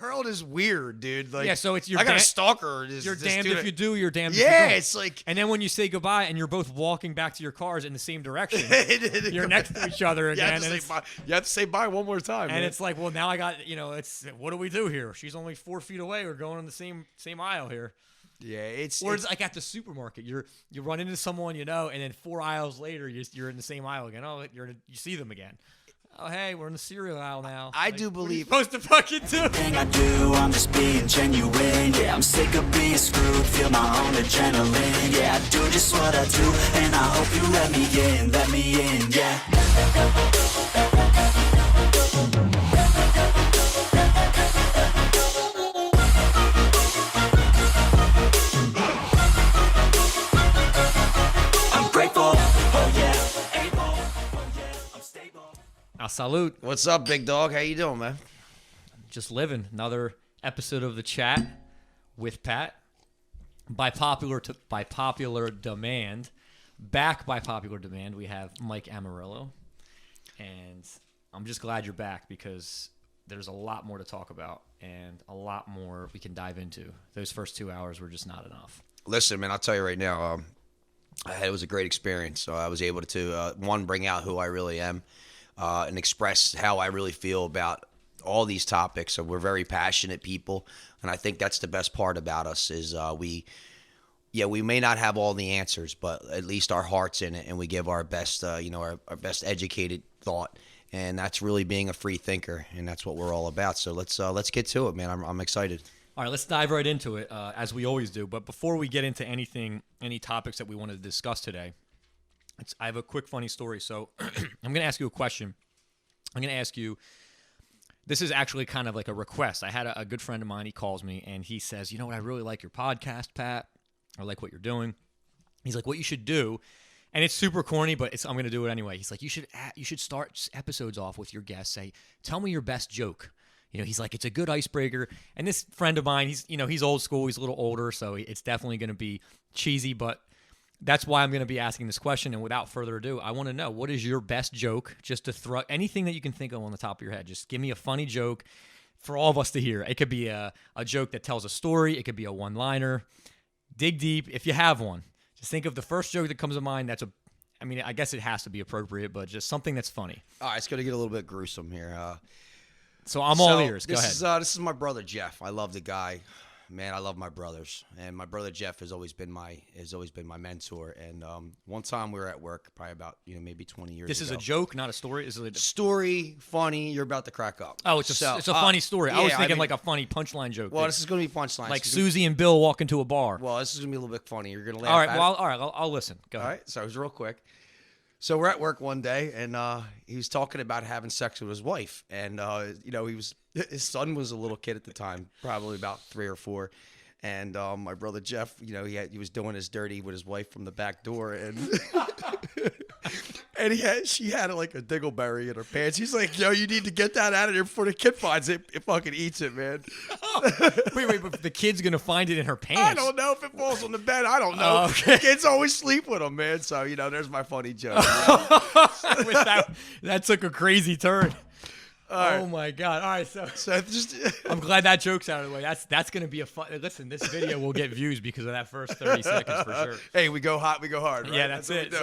world is weird, dude. Like, yeah, so it's I got a stalker. You're damned if you do, you're damned if Yeah, you don't. it's like... And then when you say goodbye and you're both walking back to your cars in the same direction, you're next to each other again. You have to say bye one more time, and man. it's like, well, now I got, it's, what do we do here? She's only 4 feet away. We're going in the same aisle here. Yeah, it's like at the supermarket. You run into someone and then 4 aisles later, you're in the same aisle again. Oh, you see them again. Oh, hey, we're in the cereal aisle now. I do believe... What are you supposed to fucking do? Everything I do, I'm just being genuine. Yeah, I'm sick of being screwed, feel my own adrenaline. Yeah, I do just what I do, and I hope you let me in, yeah. I'm grateful, oh yeah, able, oh yeah, I'm stable. Salute. What's up, big dog? How you doing, man? Just living. Another episode of The Chat with Pat. By popular demand, we have Mike Amoriello. And I'm just glad you're back because there's a lot more to talk about and a lot more we can dive into. Those first 2 hours were just not enough. Listen, man, I'll tell you right now, it was a great experience. So I was able to, one, bring out who I really am. And express how I really feel about all these topics. So we're very passionate people, and I think that's the best part about us is we may not have all the answers, but at least our heart's in it, and we give our best, our best educated thought, and that's really being a free thinker, and that's what we're all about. So let's get to it, man. I'm excited. All right, let's dive right into it, as we always do. But before we get into any topics that we want to discuss today, I have a quick funny story. So I'm going to ask you a question. I'm going to ask you, this is actually kind of like a request. I had a good friend of mine. He calls me and he says, you know what? I really like your podcast, Pat. I like what you're doing. He's like, what you should do, and it's super corny, but I'm going to do it anyway. He's like, you should start episodes off with your guests. Say, tell me your best joke. He's like, it's a good icebreaker. And this friend of mine, he's old school. He's a little older, so it's definitely going to be cheesy, but that's why I'm going to be asking this question. And without further ado, I want to know, what is your best joke? Just to throw anything that you can think of on the top of your head. Just give me a funny joke for all of us to hear. It could be a joke that tells a story. It could be a one-liner. Dig deep if you have one. Just think of the first joke that comes to mind. I guess it has to be appropriate, but just something that's funny. All right, it's going to get a little bit gruesome here. So I'm all ears. Go ahead. This is my brother Jeff. I love the guy. Man, I love my brothers, and my brother Jeff has always been my mentor. And one time we were at work, probably about maybe 20 years ago. This is a joke, not a story. Is it story? Funny? You're about to crack up. Oh, it's a funny story. I was thinking like a funny punchline joke. Well, this is going to be punchline. Like Susie and Bill walk into a bar. Well, this is going to be a little bit funny. You're going to laugh. All right. I'll listen. Go ahead. All right. So it was real quick. So we're at work one day, and he was talking about having sex with his wife, and his son was a little kid at the time, probably about 3 or 4. And my brother Jeff, he was doing his dirty with his wife from the back door, and she had like a dingleberry in her pants. He's like, "Yo, you need to get that out of there before the kid finds it. It fucking eats it, man." Wait, but the kid's gonna find it in her pants. I don't know if it falls on the bed. I don't know. Okay. Kids always sleep with them, man. So there's my funny joke. That took a crazy turn. Right. Oh my God! All right, so just I'm glad that joke's out of the way. That's gonna be a fun. Listen, this video will get views because of that first 30 seconds for sure. Hey, we go hot, we go hard. Right? Yeah, that's it.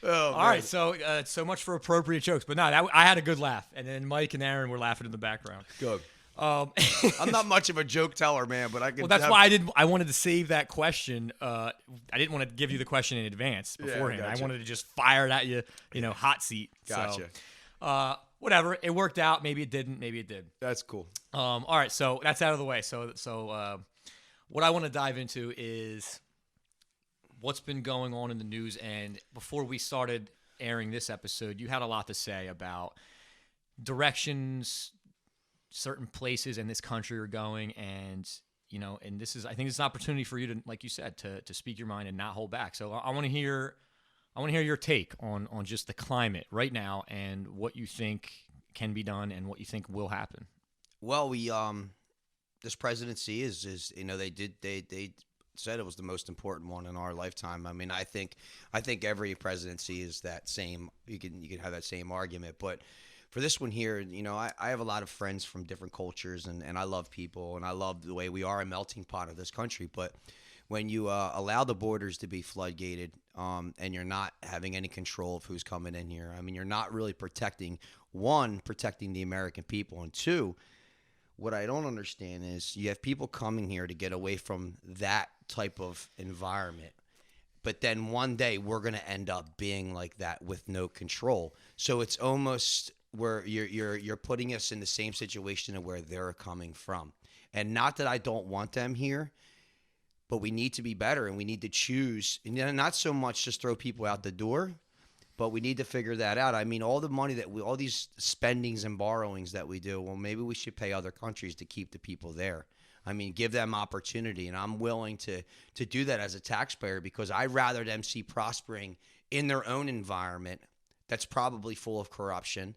So, all right, so much for appropriate jokes, but no, I had a good laugh, and then Mike and Aaron were laughing in the background. Good. I'm not much of a joke teller, man, but I can. Well, that's why I wanted to save that question. I didn't want to give you the question in advance beforehand. Yeah, gotcha. I wanted to just fire it at you, hot seat. Gotcha. So, whatever. It worked out. Maybe it didn't. Maybe it did. That's cool. All right. So that's out of the way. So what I want to dive into is what's been going on in the news. And before we started airing this episode, you had a lot to say about directions certain places in this country are going, and and I think it's an opportunity for you to, like you said, to speak your mind and not hold back. So I want to hear your take on just the climate right now and what you think can be done and what you think will happen. Well, we this presidency is they said it was the most important one in our lifetime. I mean, I think every presidency is that same. You can have that same argument, but for this one here, I have a lot of friends from different cultures, and I love people, and I love the way we are a melting pot of this country. But when you allow the borders to be floodgated, and you're not having any control of who's coming in here, I mean, you're not really protecting, one, protecting the American people, and two, what I don't understand is you have people coming here to get away from that type of environment. But then one day we're going to end up being like that with no control. So it's almost where you're putting us in the same situation of where they're coming from. And not that I don't want them here, but we need to be better, and we need to choose, and not so much just throw people out the door, but we need to figure that out. I mean, all the money all these spendings and borrowings that we do, well, maybe we should pay other countries to keep the people there. I mean, give them opportunity, and I'm willing to do that as a taxpayer, because I'd rather them see prospering in their own environment that's probably full of corruption.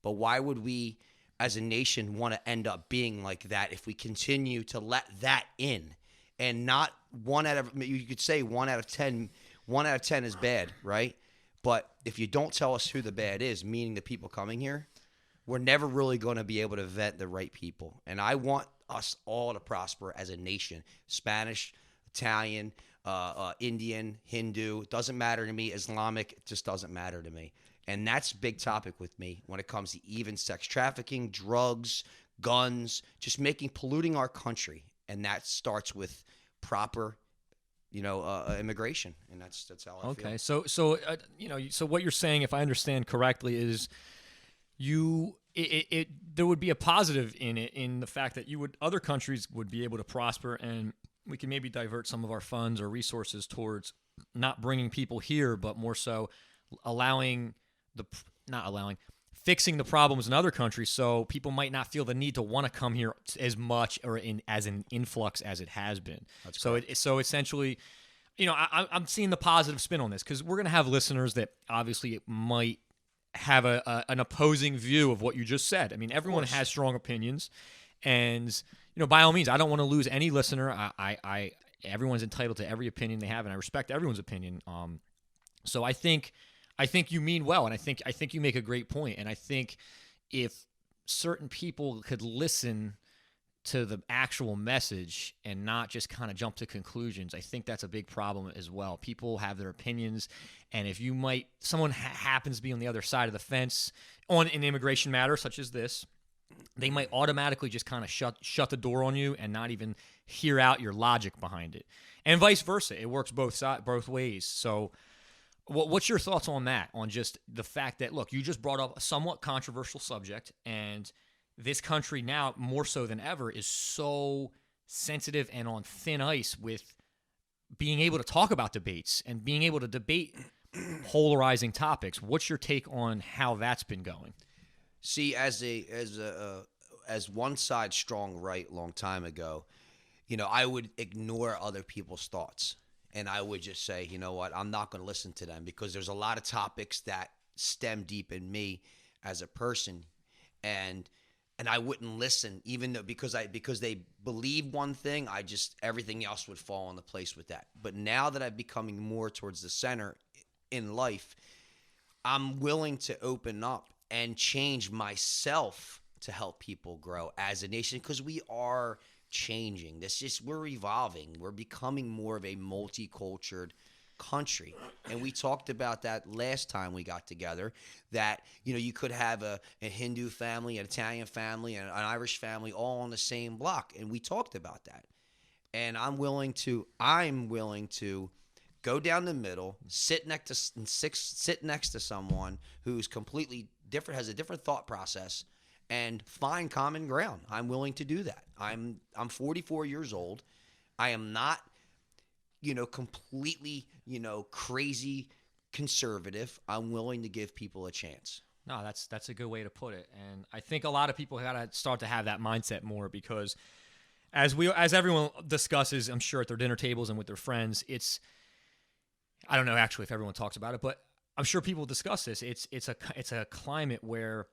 But why would we as a nation want to end up being like that if we continue to let that in? And not you could say 1 out of 10 is bad, right? But if you don't tell us who the bad is, meaning the people coming here, we're never really going to be able to vet the right people. And I want us all to prosper as a nation. Spanish, Italian, Indian, Hindu, it doesn't matter to me. Islamic, it just doesn't matter to me. And that's a big topic with me when it comes to even sex trafficking, drugs, guns, just polluting our country. And that starts with proper immigration, and that's how I feel. Okay, so what you're saying, if I understand correctly, is there would be a positive in it, in the fact that other countries would be able to prosper, and we can maybe divert some of our funds or resources towards not bringing people here, but more so fixing the problems in other countries, so people might not feel the need to want to come here as much or as an influx as it has been. That's so essentially, I'm seeing the positive spin on this, because we're going to have listeners that obviously might have an opposing view of what you just said. I mean, everyone has strong opinions, and by all means, I don't want to lose any listener. Everyone's entitled to every opinion they have, and I respect everyone's opinion. So I think you mean well, and I think you make a great point. And I think if certain people could listen to the actual message and not just kind of jump to conclusions, I think that's a big problem as well. People have their opinions, and if someone happens to be on the other side of the fence on an immigration matter such as this, they might automatically just kind of shut the door on you and not even hear out your logic behind it, and vice versa. It works both ways. So what's your thoughts on that? On just the fact that, look, you just brought up a somewhat controversial subject, and this country now, more so than ever, is so sensitive and on thin ice with being able to talk about debates and being able to debate polarizing topics. What's your take on how that's been going? See, as one side strong right long time ago, I would ignore other people's thoughts. And I would just say, you know what, I'm not going to listen to them, because there's a lot of topics that stem deep in me as a person, and I wouldn't listen, even though because they believe one thing, everything else would fall into place with that. But now that I'm becoming more towards the center in life, I'm willing to open up and change myself to help people grow as a nation, because we are changing. We're evolving. We're becoming more of a multicultural country. And we talked about that last time we got together, that you could have a Hindu family, an Italian family, and an Irish family all on the same block. And we talked about that. And I'm willing to go down the middle, sit next to someone who's completely different, has a different thought process, and find common ground. I'm willing to do that. I'm 44 years old. I am not, completely, crazy conservative. I'm willing to give people a chance. No, that's a good way to put it. And I think a lot of people got to start to have that mindset more, because as everyone discusses, I'm sure at their dinner tables and with their friends, I don't know actually if everyone talks about it, but I'm sure people discuss this. It's a climate where,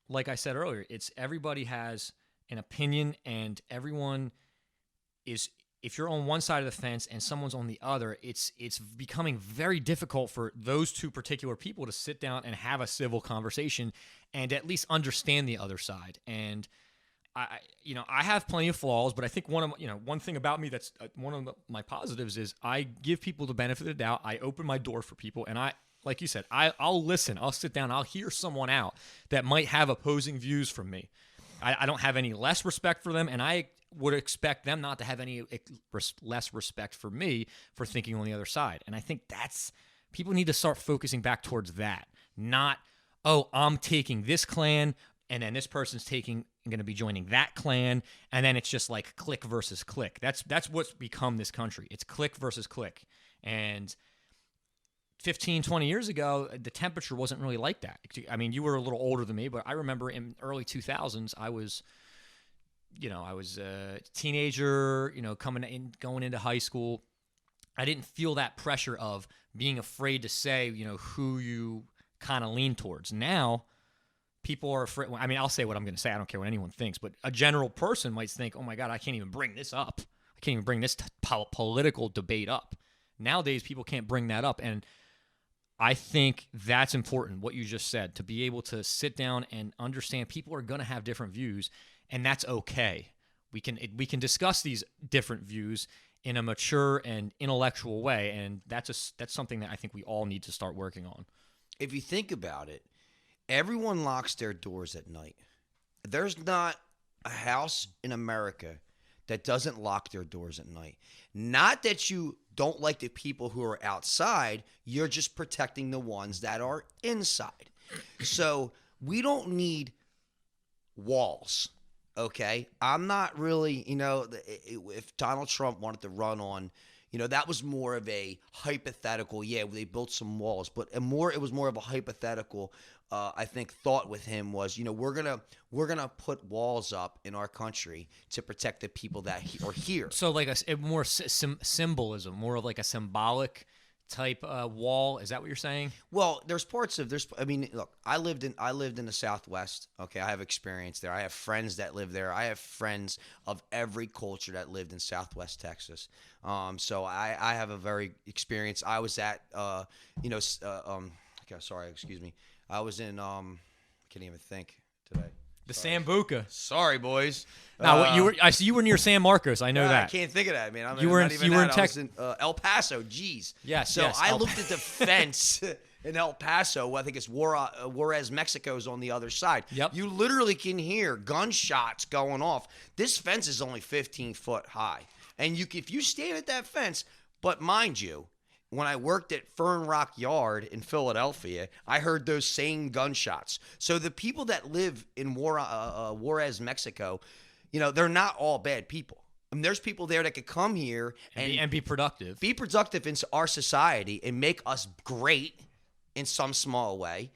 like I said earlier, everybody has an opinion, and everyone is if you're on one side of the fence and someone's on the other, it's becoming very difficult for those two particular people to sit down and have a civil conversation and at least understand the other side. And I have plenty of flaws, but I think one thing about me that's one of my positives is I give people the benefit of the doubt. I open my door for people, and like you said, I'll listen. I'll sit down. I'll hear someone out that might have opposing views from me. I don't have any less respect for them, and I would expect them not to have any less respect for me for thinking on the other side. And I think people need to start focusing back towards that, not, oh, I'm taking this clan, and then this person's going to be joining that clan, and then it's just like clique versus clique. That's what's become this country. It's clique versus clique. And 15, 20 years ago, the temperature wasn't really like that. I mean, you were a little older than me, but I remember in early 2000s, I was a teenager, going into high school. I didn't feel that pressure of being afraid to say, who you kind of lean towards. Now, people are afraid. I mean, I'll say what I'm going to say. I don't care what anyone thinks, but a general person might think, oh my God, I can't even bring this up. I can't even bring this political debate up. Nowadays, people can't bring that up. And I think that's important, what you just said, to be able to sit down and understand people are going to have different views, and that's okay. We can discuss these different views in a mature and intellectual way, and that's something that I think we all need to start working on. If you think about it, everyone locks their doors at night. There's not a house in America that doesn't lock their doors at night. Not that you don't like the people who are outside, you're just protecting the ones that are inside. So we don't need walls, okay? I'm not really, if Donald Trump wanted to run on, that was more of a hypothetical, yeah, they built some walls, but it was more of a hypothetical I think thought with him was, we're gonna put walls up in our country to protect the people that are here. So like a more symbolism, more of like a symbolic type wall. Is that what you're saying? Well, look, I lived in the Southwest. Okay, I have experience there. I have friends that live there. I have friends of every culture that lived in Southwest Texas. So I have a very experience. I was at excuse me. I was in I can't even think today. The Sambuca. Sorry, boys. Now, I see you were near San Marcos. I know that. I can't think of that, man. You were in Texas. I was in El Paso. Jeez. Yes. So I looked at the fence in El Paso. I think it's Juarez, Mexico's on the other side. Yep. You literally can hear gunshots going off. This fence is only 15 foot high, and if you stand at that fence, but mind you, when I worked at Fern Rock Yard in Philadelphia, I heard those same gunshots. So the people that live in Juarez, Mexico, they're not all bad people. I mean, there's people there that could come here and be productive. Be productive in our society and make us great in some small way.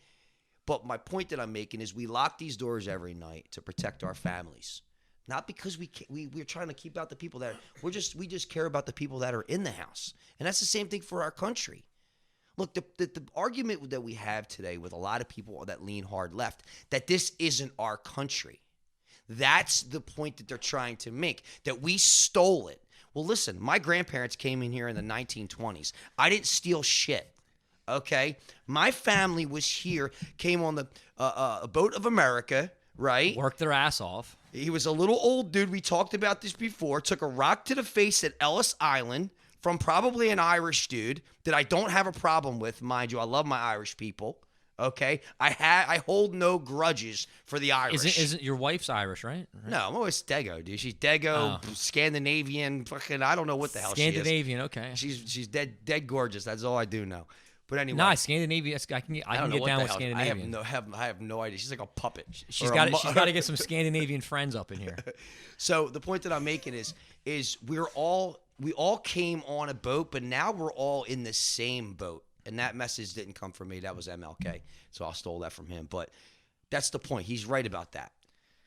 But my point that I'm making is we lock these doors every night to protect our families. Not because we're trying to keep out the people that we just care about the people that are in the house. And that's the same thing for our country. Look, the argument that we have today with a lot of people that lean hard left, that this isn't our country. That's the point that they're trying to make, that we stole it. Well, listen, my grandparents came in here in the 1920s. I didn't steal shit. Okay? My family was here, came on the boat of America, right? Worked their ass off. He was a little old dude. We talked about this before. Took a rock to the face at Ellis Island from probably an Irish dude that I don't have a problem with, mind you. I love my Irish people. Okay, I hold no grudges for the Irish. Isn't your wife's Irish, right? No, I'm always Dago, dude. She's Dago, Scandinavian, fucking. I don't know what the hell she is. Scandinavian, okay. She's dead gorgeous. That's all I do know. But anyway, no, Scandinavian. I can get down with Scandinavian. I have no idea. She's like a puppet. She's got to get some Scandinavian friends up in here. So the point that I'm making is we all came on a boat, but now we're all in the same boat. And that message didn't come from me. That was MLK. So I stole that from him. But that's the point. He's right about that.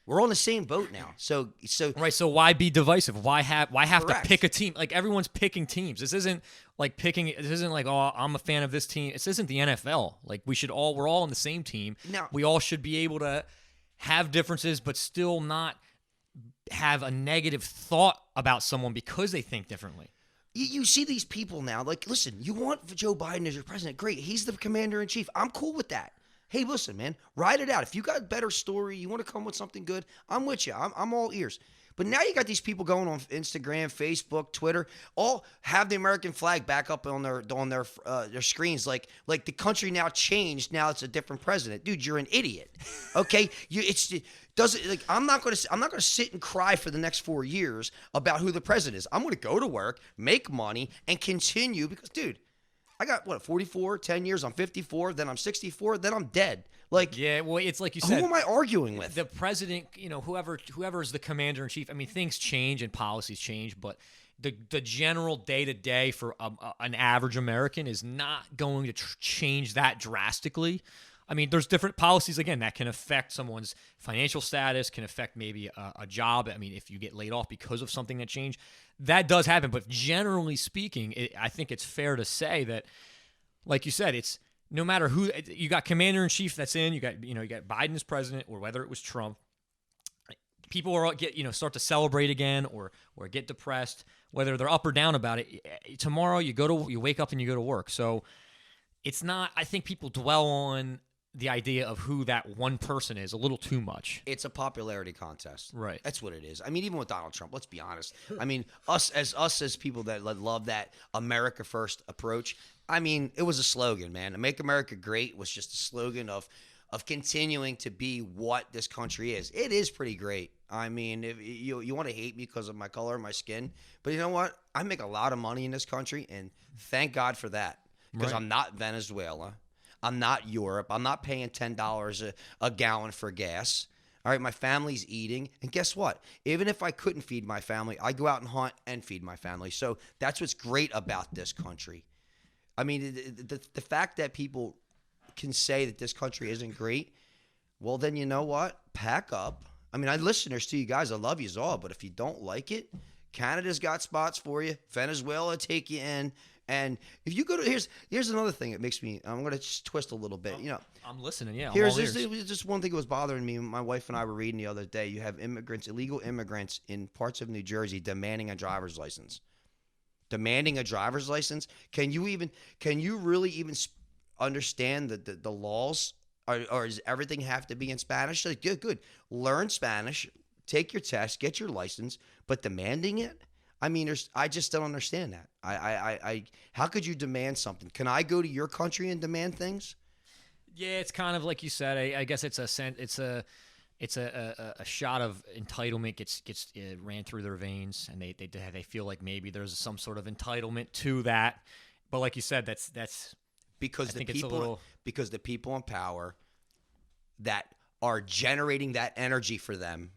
We're on the same boat now. So right. So why be divisive? Why have correct. to pick a team? Like everyone's picking teams. This isn't like oh, I'm a fan of this team. This isn't the NFL. Like we're all on the same team. Now, we all should be able to have differences, but still not have a negative thought about someone because they think differently. You see these people now, like, listen, you want Joe Biden as your president. Great. He's the commander in chief. I'm cool with that. Hey, listen, man, ride it out. If you got a better story, you want to come with something good, I'm with you. I'm all ears. But now you got these people going on Instagram, Facebook, Twitter, all have the American flag back up on their screens, like the country now changed. Now it's a different president, dude. You're an idiot. Okay, I'm not gonna sit and cry for the next 4 years about who the president is. I'm gonna go to work, make money, and continue because, dude, I got 44, 10 years. I'm 54, then I'm 64, then I'm dead. Like, yeah, well, it's like you said. Who am I arguing with? The president, whoever is the commander in chief. I mean, things change and policies change, but the general day to day for an average American is not going to change that drastically. I mean, there's different policies again that can affect someone's financial status, can affect maybe a job. I mean, if you get laid off because of something that changed, that does happen. But generally speaking, I think it's fair to say that, like you said, it's no matter who you got, commander in chief that's in, you got Biden as president, or whether it was Trump. People are start to celebrate again, or get depressed, whether they're up or down about it. Tomorrow you wake up and you go to work. So it's not. I think people dwell on the idea of who that one person is a little too much. It's a popularity contest. Right. That's what it is. I mean, even with Donald Trump, let's be honest. I mean, us as people that love that America first approach, I mean, it was a slogan, man. Make America Great was just a slogan of continuing to be what this country is. It is pretty great. I mean, if you want to hate me because of my color of my skin, but you know what? I make a lot of money in this country, and thank God for that, because I'm not Venezuela. I'm not Europe. I'm not paying $10 a gallon for gas. All right, my family's eating. And guess what? Even if I couldn't feed my family, I go out and hunt and feed my family. So that's what's great about this country. I mean, the fact that people can say that this country isn't great, well, then you know what? Pack up. I mean, listeners to you guys, I love you all, but if you don't like it, Canada's got spots for you. Venezuela take you in. And if you go to here's another thing that makes me, I'm gonna just twist a little bit. I'm listening. Yeah. Here's just one thing that was bothering me. My wife and I were reading the other day. You have illegal immigrants in parts of New Jersey demanding a driver's license. Demanding a driver's license. Can you really even understand the laws? Or does everything have to be in Spanish? Like, good. Learn Spanish. Take your test. Get your license. But demanding it? I mean, I just don't understand that. How could you demand something? Can I go to your country and demand things? Yeah, it's kind of like you said. I guess it's a shot of entitlement gets ran through their veins, and they feel like maybe there's some sort of entitlement to that. But like you said, that's because because the people in power that are generating that energy for them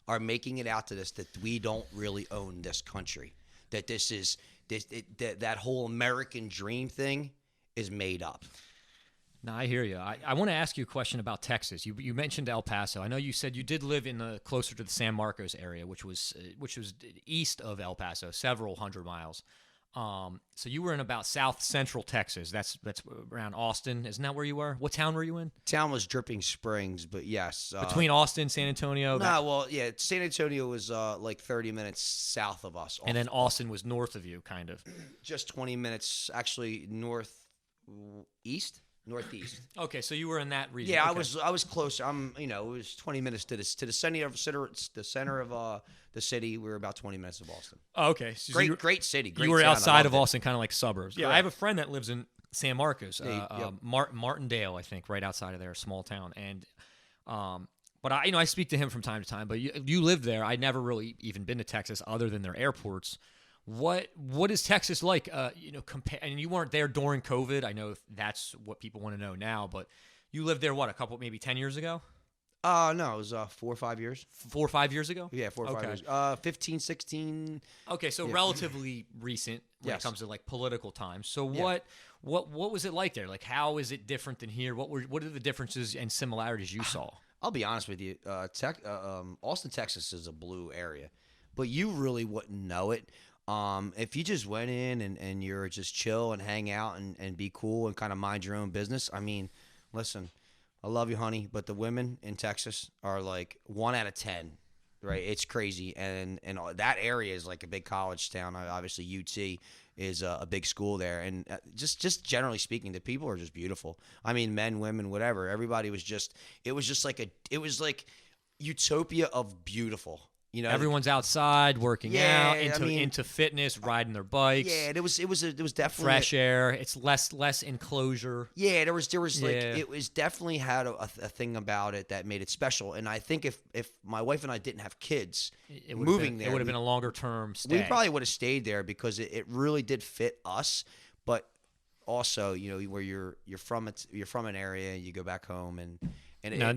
are making it out to this that we don't really own this country, that that whole American dream thing is made up. No, I hear you. I want to ask you a question about Texas. You mentioned El Paso. I know you said you did live in closer to the San Marcos area, which was east of El Paso, several hundred miles. So you were in about south central Texas. That's around Austin. Isn't that where you were? What town were you in? Town was Dripping Springs, but yes. Between Austin, San Antonio? San Antonio was like 30 minutes south of us. And then Austin was north of you, kind of. Just 20 minutes, actually northeast. Okay, so you were in that region. Yeah, okay. I was closer. It was 20 minutes to the center of the city. We were about 20 minutes of Austin. Oh, okay. So great city. Great you were town. outside of Austin, kind of like suburbs. Yeah, Correct. I have a friend that lives in San Marcos, Yep. Martindale, I think, right outside of there, a small town. And but I speak to him from time to time. But you lived there. I'd never really even been to Texas other than their airports. What is Texas like? And you weren't there during COVID. I know that's what people want to know now, but you lived there, maybe 10 years ago? No, it was 4 or 5 years. 4 or 5 years ago? Yeah, 4 or 5 years. 15, 16. Okay, so relatively recent when it comes to like political times. So what was it like there? Like, how is it different than here? What are the differences and similarities you saw? I'll be honest with you. Austin, Texas is a blue area, but you really wouldn't know it. If you just went in and you're just chill and hang out and be cool and kind of mind your own business, I mean, listen, I love you, honey, but the women in Texas are like 1 out of 10. right? It's crazy, and that area is like a big college town. Obviously, UT is a big school there, and just generally speaking, the people are just beautiful. I mean, men, women, whatever. Everybody was just. It was just like it was like utopia of beautiful. You know, Everyone's outside working out, Yeah, I mean- into fitness, riding their bikes. yeah, it was definitely Fresh air. It's less enclosure. Yeah, there was like Yeah. it was definitely had a thing about it that made it special. And I think if my wife and I didn't have kids, It would've moving been, there, it would have we- been a longer term stay. we probably would have stayed there because it really did fit us. But also, you know, where you're from an area, and you go back home and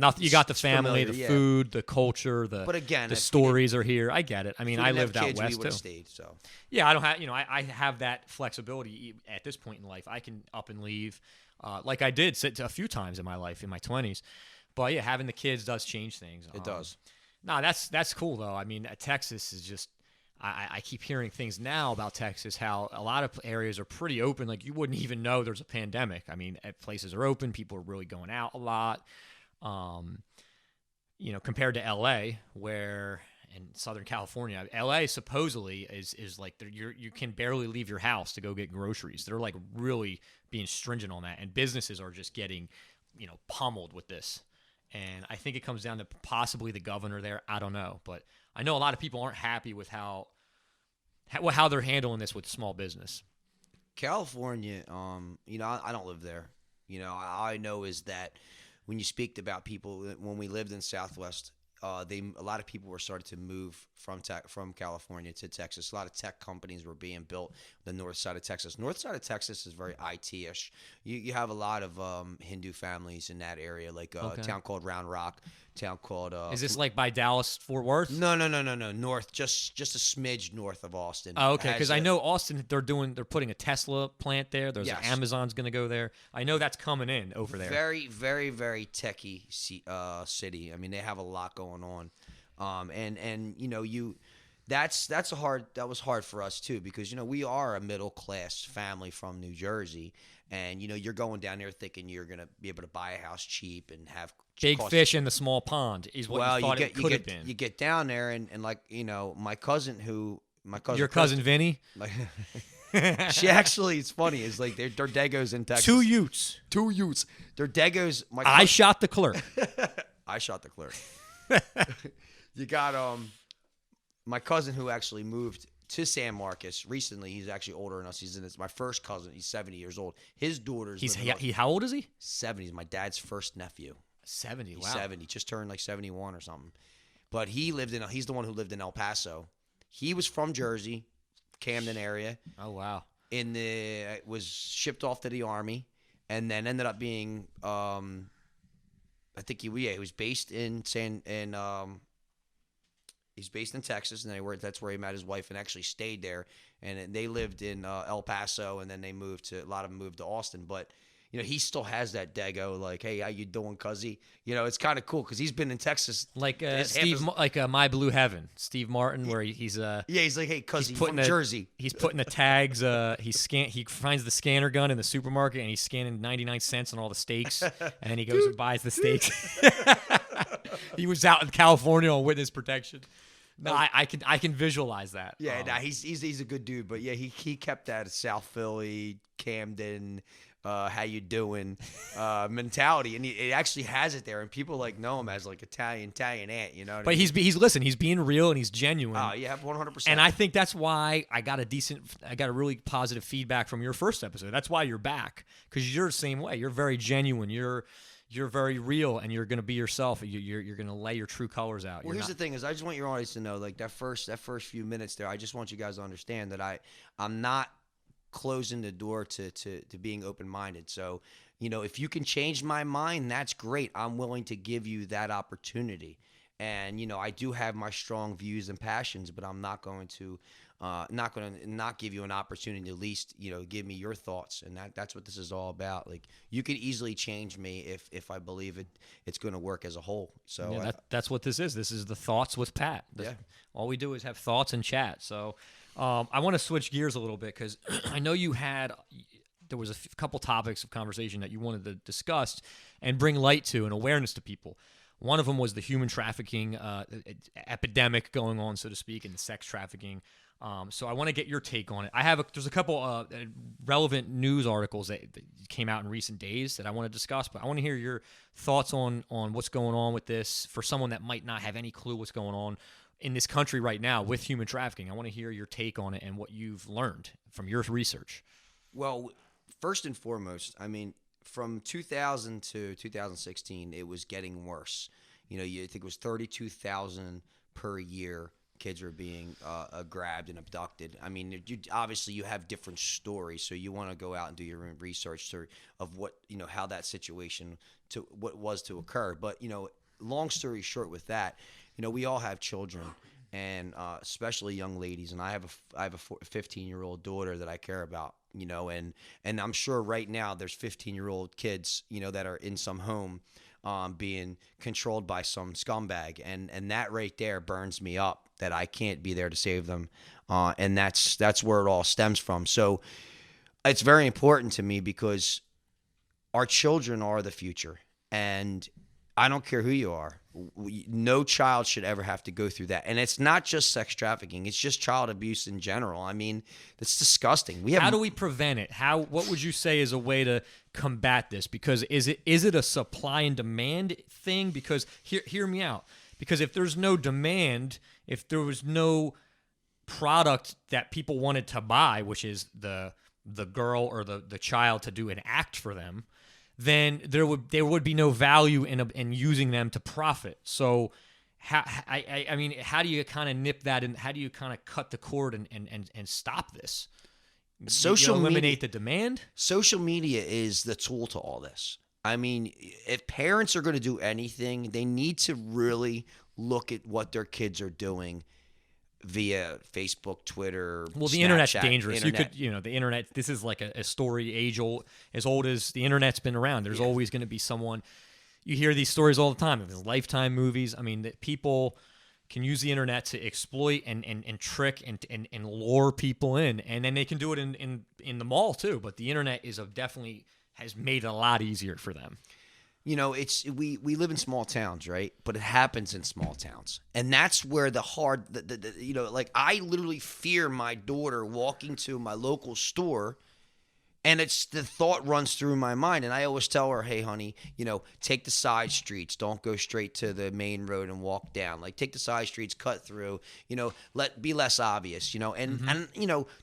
nothing. You got the it's family, familiar, the yeah. food, the culture, But again, the if we stories are here. I get it. I If mean, we I didn't have lived out kids, we west would too. have stayed. So Yeah, I don't have, I have that flexibility at this point in life. I can up and leave, like I did a few times in my life in my 20s. But yeah, having the kids does change things. it does. No, that's cool though. I mean, Texas is just. I keep hearing things now about Texas, how a lot of areas are pretty open. Like you wouldn't even know there's a pandemic. I mean, places are open. People are really going out a lot. You know, compared to LA, where in Southern California, LA supposedly is like you can barely leave your house to go get groceries. They're like really being stringent on that, and businesses are just getting, pummeled with this. And I think it comes down to possibly the governor there. I don't know, but I know a lot of people aren't happy with how they're handling this with small business. California, I don't live there. All I know is that when you speak about people, when we lived in Southwest, a lot of people were starting to move from California to Texas. A lot of tech companies were being built the north side of Texas. North side of Texas is very IT-ish. You have a lot of Hindu families in that area, like a town called Round Rock, town called. Is this like by Dallas, Fort Worth? No. North, just a smidge north of Austin. Oh, okay. Has Because I know Austin, they're putting a Tesla plant there. There's Yes. Amazon's going to go there. I know that's coming in over there. Very, very, very techy city. I mean, they have a lot going on, that was hard for us too, because we are a middle class family from New Jersey, and you're going down there thinking you're gonna be able to buy a house cheap and have Big fish in the small pond is what you thought it could have been. You get down there and like my cousin Your cousin Vinny? like, she actually, it's funny, is like they're Dagos in Texas. Two Utes. They're Dagos. I shot the clerk. I shot the clerk. You got my cousin who actually moved to San Marcos recently. He's actually older than us. It's my first cousin. He's 70 years old. His daughter's How old is he? 70. He's my dad's first nephew. 70. Wow. He's 70. Just turned like 71 or something. But he's the one who lived in El Paso. He was from Jersey, Camden area. Oh wow. Was shipped off to the Army, and then ended up being I think he was based in he's based in Texas, and that's where he met his wife and actually stayed there. And they lived in El Paso, and then a lot of them moved to Austin. But he still has that Dago, like, hey, how you doing, cuzzy? It's kind of cool because he's been in Texas, Like My Blue Heaven, Steve Martin, where he's he's like, hey, cuzzy, he's from Jersey. He's putting the tags. He finds the scanner gun in the supermarket and he's scanning 99 cents on all the steaks, and then he goes and buys the steaks. He was out in California on witness protection. No, I can visualize that. Yeah, he's a good dude, but yeah, he kept that South Philly, Camden, how you doing mentality, and he actually has it there, and people like know him as like Italian aunt, you know. What But I mean? he's being real and he's genuine. Oh, yeah, 100%. And I think that's why I got a really positive feedback from your first episode. That's why you're back, because you're the same way. You're very genuine. You're very real, and you're going to be yourself. You're going to lay your true colors out. Well, the thing is, I just want your audience to know, like that first few minutes there, I just want you guys to understand that I'm not closing the door to being open-minded. So, if you can change my mind, that's great. I'm willing to give you that opportunity. And, I do have my strong views and passions, but I'm not going to not give you an opportunity to at least, give me your thoughts. And that's what this is all about. Like, you could easily change me if I believe it's going to work as a whole. So yeah, that's what this is. This is the Thoughts with Pat. Yeah. All we do is have thoughts and chat. So I want to switch gears a little bit, because I know there was a couple topics of conversation that you wanted to discuss and bring light to and awareness to people. One of them was the human trafficking epidemic going on, so to speak, and the sex trafficking. So I want to get your take on it. There's a couple relevant news articles that came out in recent days that I want to discuss, but I want to hear your thoughts on what's going on with this for someone that might not have any clue what's going on in this country right now with human trafficking. I want to hear your take on it and what you've learned from your research. Well, first and foremost, I mean, from 2000 to 2016, it was getting worse. You think it was 32,000 per year kids are being grabbed and abducted. I mean, obviously you have different stories, so you want to go out and do your own research of what how that situation was to occur. But long story short, with that, we all have children, and especially young ladies. And I have a 15-year-old daughter that I care about. And I'm sure right now there's 15-year-old kids that are in some home being controlled by some scumbag, and that right there burns me up that I can't be there to save them, and that's where it all stems from. So it's very important to me because our children are the future, and I don't care who you are. No child should ever have to go through that. And it's not just sex trafficking. It's just child abuse in general. I mean, it's disgusting. How do we prevent it? What would you say is a way to combat this? Because is it a supply and demand thing? Because hear me out. Because if there's no demand, if there was no product that people wanted to buy, which is the girl or the child to do an act for them, then there would be no value in using them to profit. So, I mean, how do you kind of nip that, and how do you kind of cut the cord and stop this? Eliminate the demand. Social media is the tool to all this. I mean, if parents are going to do anything, they need to really look at what their kids are doing via Facebook, Twitter, well, the Snapchat, internet's dangerous. internet. The internet, this is like a story as old as the internet's been around. There's always going to be someone. You hear these stories all the time. There's Lifetime movies. I mean, that people can use the internet to exploit and trick and lure people in, and then they can do it in the mall too. But the internet definitely has made it a lot easier for them. We live in small towns, right? But it happens in small towns, and that's where like I literally fear my daughter walking to my local store, and it's the thought runs through my mind, and I always tell her, "Hey, honey, take the side streets. Don't go straight to the main road and walk down. Like, take the side streets, cut through. Be less obvious. And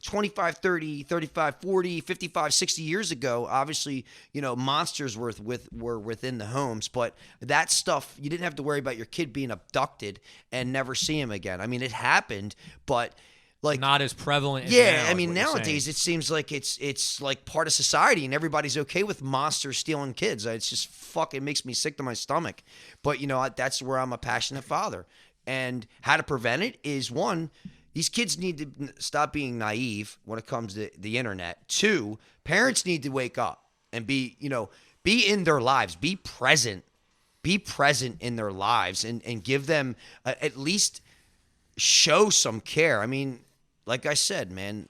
25, 30, 35, 40, 55, 60 years ago, obviously, monsters were within the homes, but that stuff you didn't have to worry about your kid being abducted and never see him again. I mean, it happened, but like not as prevalent. Yeah, I mean, nowadays it seems like it's like part of society, and everybody's okay with monsters stealing kids. It's just fucking makes me sick to my stomach. But that's where I'm a passionate father, and how to prevent it is one. These kids need to stop being naive when it comes to the internet. Two, parents need to wake up and be in their lives, be present in their lives, and give them at least show some care. I mean, like I said, man,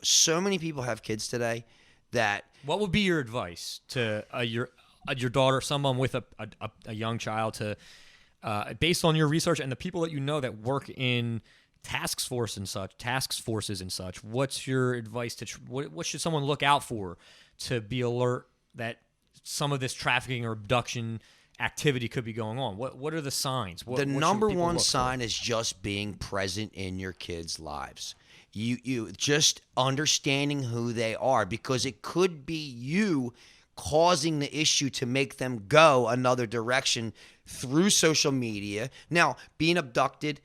so many people have kids today that. What would be your advice to your daughter, someone with a young child, to based on your research and the people that that work in task forces and such? What's your advice what should someone look out for to be alert that some of this trafficking or abduction activity could be going on? What are the signs? The number one sign is just being present in your kids' lives. You just understanding who they are, because it could be you causing the issue to make them go another direction through social media. Now, being abducted,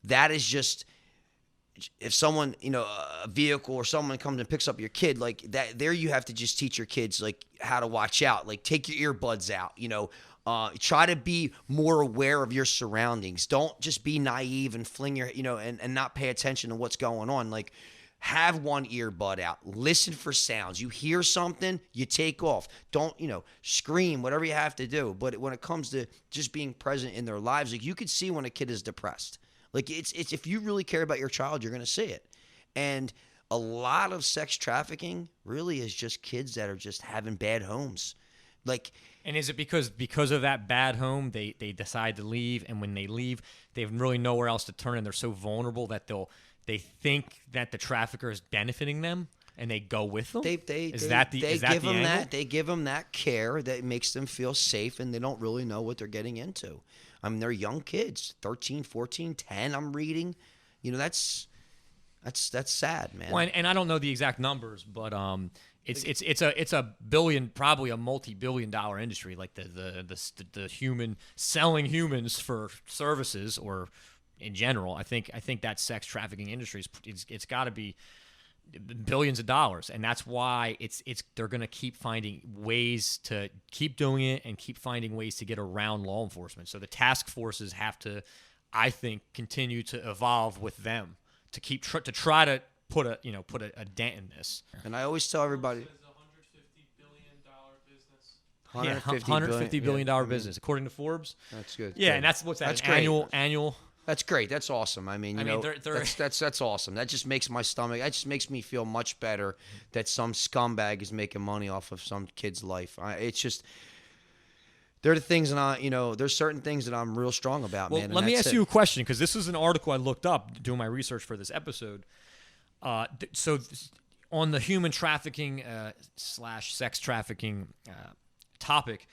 that is just if someone, a vehicle or someone comes and picks up your kid, like that, there you have to just teach your kids like how to watch out, like take your earbuds out, try to be more aware of your surroundings. Don't just be naive and fling your, and not pay attention to what's going on. Like, have one earbud out. Listen for sounds. You hear something, you take off. Don't, scream, whatever you have to do. But when it comes to just being present in their lives, like, you could see when a kid is depressed. Like, it's if you really care about your child, you're going to see it. And a lot of sex trafficking really is just kids that are just having bad homes. Like, And is it because of that bad home, they decide to leave, and when they leave, they have really nowhere else to turn, and they're so vulnerable that they think that the trafficker is benefiting them, and they go with them? They is that the angle? They give them that care that makes them feel safe, and they don't really know what they're getting into. I mean, they're young kids, 13, 14, 10, I'm reading. You know, that's sad, man. Well, and I don't know the exact numbers, but it's a billion, probably a multi-billion-dollar industry, like the human selling humans for services, or in general. I think that sex trafficking industry it's got to be billions of dollars, and that's why they're going to keep finding ways to keep doing it and keep finding ways to get around law enforcement. So the task forces have to, I think, continue to evolve with them to keep to try to put a dent in this. And I always tell everybody, It's a $150 billion business. $150 billion business, according to Forbes. that's good. Yeah, good. and that's what's that? That's An great. annual. That's great. That's awesome. I mean, they're that's awesome. That just makes my stomach. That just makes me feel much better that some scumbag is making money off of some kid's life. It's just they're the things that there's certain things that I'm real strong about, Well, man. let me ask you a question, because this is an article I looked up doing my research for this episode. On the human trafficking / sex trafficking topic,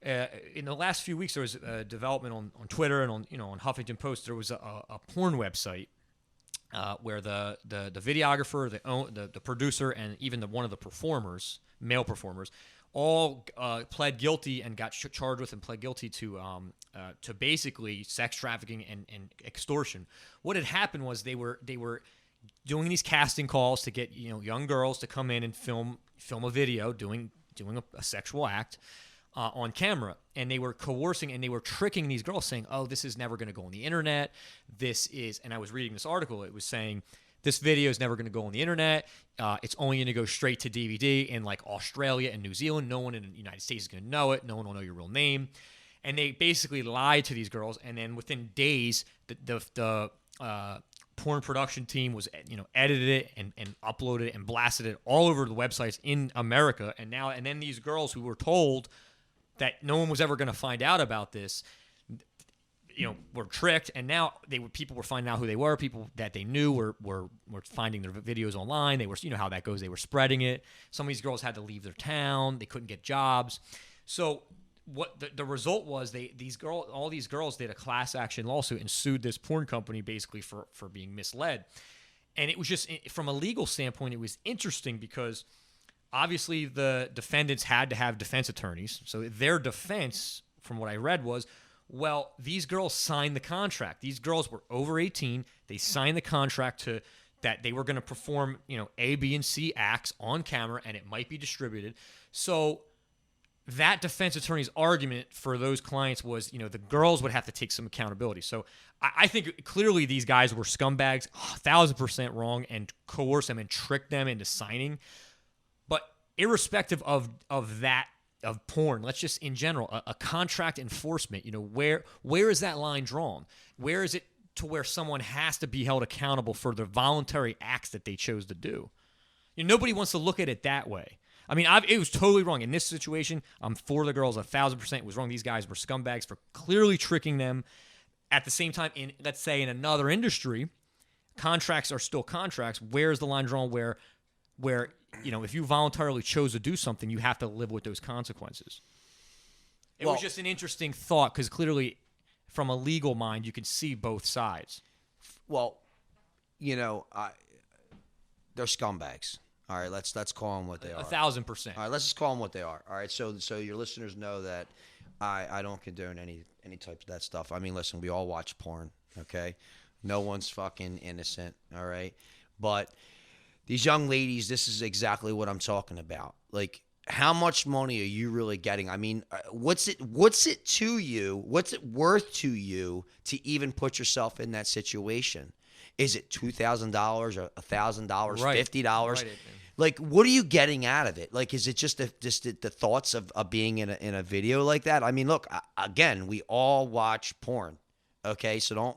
in the last few weeks, there was a development on Twitter and on Huffington Post. There was a porn website where the videographer, the producer, and even one of the performers, male performers, all pled guilty and got charged with and pled guilty to basically sex trafficking and extortion. What had happened was they were doing these casting calls to get young girls to come in and film a video doing a sexual act on camera, and they were coercing and they were tricking these girls, saying, "Oh, this is never going to go on the internet. And I was reading this article. It was saying this video is never going to go on the internet. It's only going to go straight to DVD in like Australia and New Zealand. No one in the United States is going to know it. No one will know your real name." And they basically lied to these girls, and then within days, the porn production team was edited it and uploaded it and blasted it all over the websites in America. And then these girls who were told that no one was ever going to find out about this, were tricked, and now people were finding out who they were. People that they knew were finding their videos online. They were, how that goes. They were spreading it. Some of these girls had to leave their town. They couldn't get jobs. So what the result was, all these girls did a class action lawsuit and sued this porn company basically for being misled. And it was just, from a legal standpoint, it was interesting because obviously the defendants had to have defense attorneys. So their defense, from what I read, was, well, these girls signed the contract. These girls were over 18. They signed the contract that they were going to perform, A, B, and C acts on camera, and it might be distributed. So that defense attorney's argument for those clients was, the girls would have to take some accountability. So I think clearly these guys were scumbags, 1,000% wrong, and coerced them and tricked them into signing. But irrespective of that, of porn, let's just in general, a contract enforcement, where is that line drawn? Where is it to where someone has to be held accountable for the voluntary acts that they chose to do? Nobody wants to look at it that way. I mean, it was totally wrong. In this situation, I'm for the girls 1,000%. It was wrong. These guys were scumbags for clearly tricking them. At the same time, let's say in another industry, contracts are still contracts. Where's the line drawn where if you voluntarily chose to do something, you have to live with those consequences? It was just an interesting thought, because clearly from a legal mind, you can see both sides. Well, they're scumbags. All right, let's call them what they are. 1,000%. All right, let's just call them what they are. All right, so your listeners know that I don't condone any type of that stuff. I mean, listen, we all watch porn, okay? No one's fucking innocent, all right? But these young ladies, this is exactly what I'm talking about. Like, how much money are you really getting? I mean, what's it to you? What's it worth to you to even put yourself in that situation? Is it $2,000 or $1,000, $50? Right. Like, what are you getting out of it? Like, is it just the thoughts of being in a video like that? I mean, look, again, we all watch porn, okay? So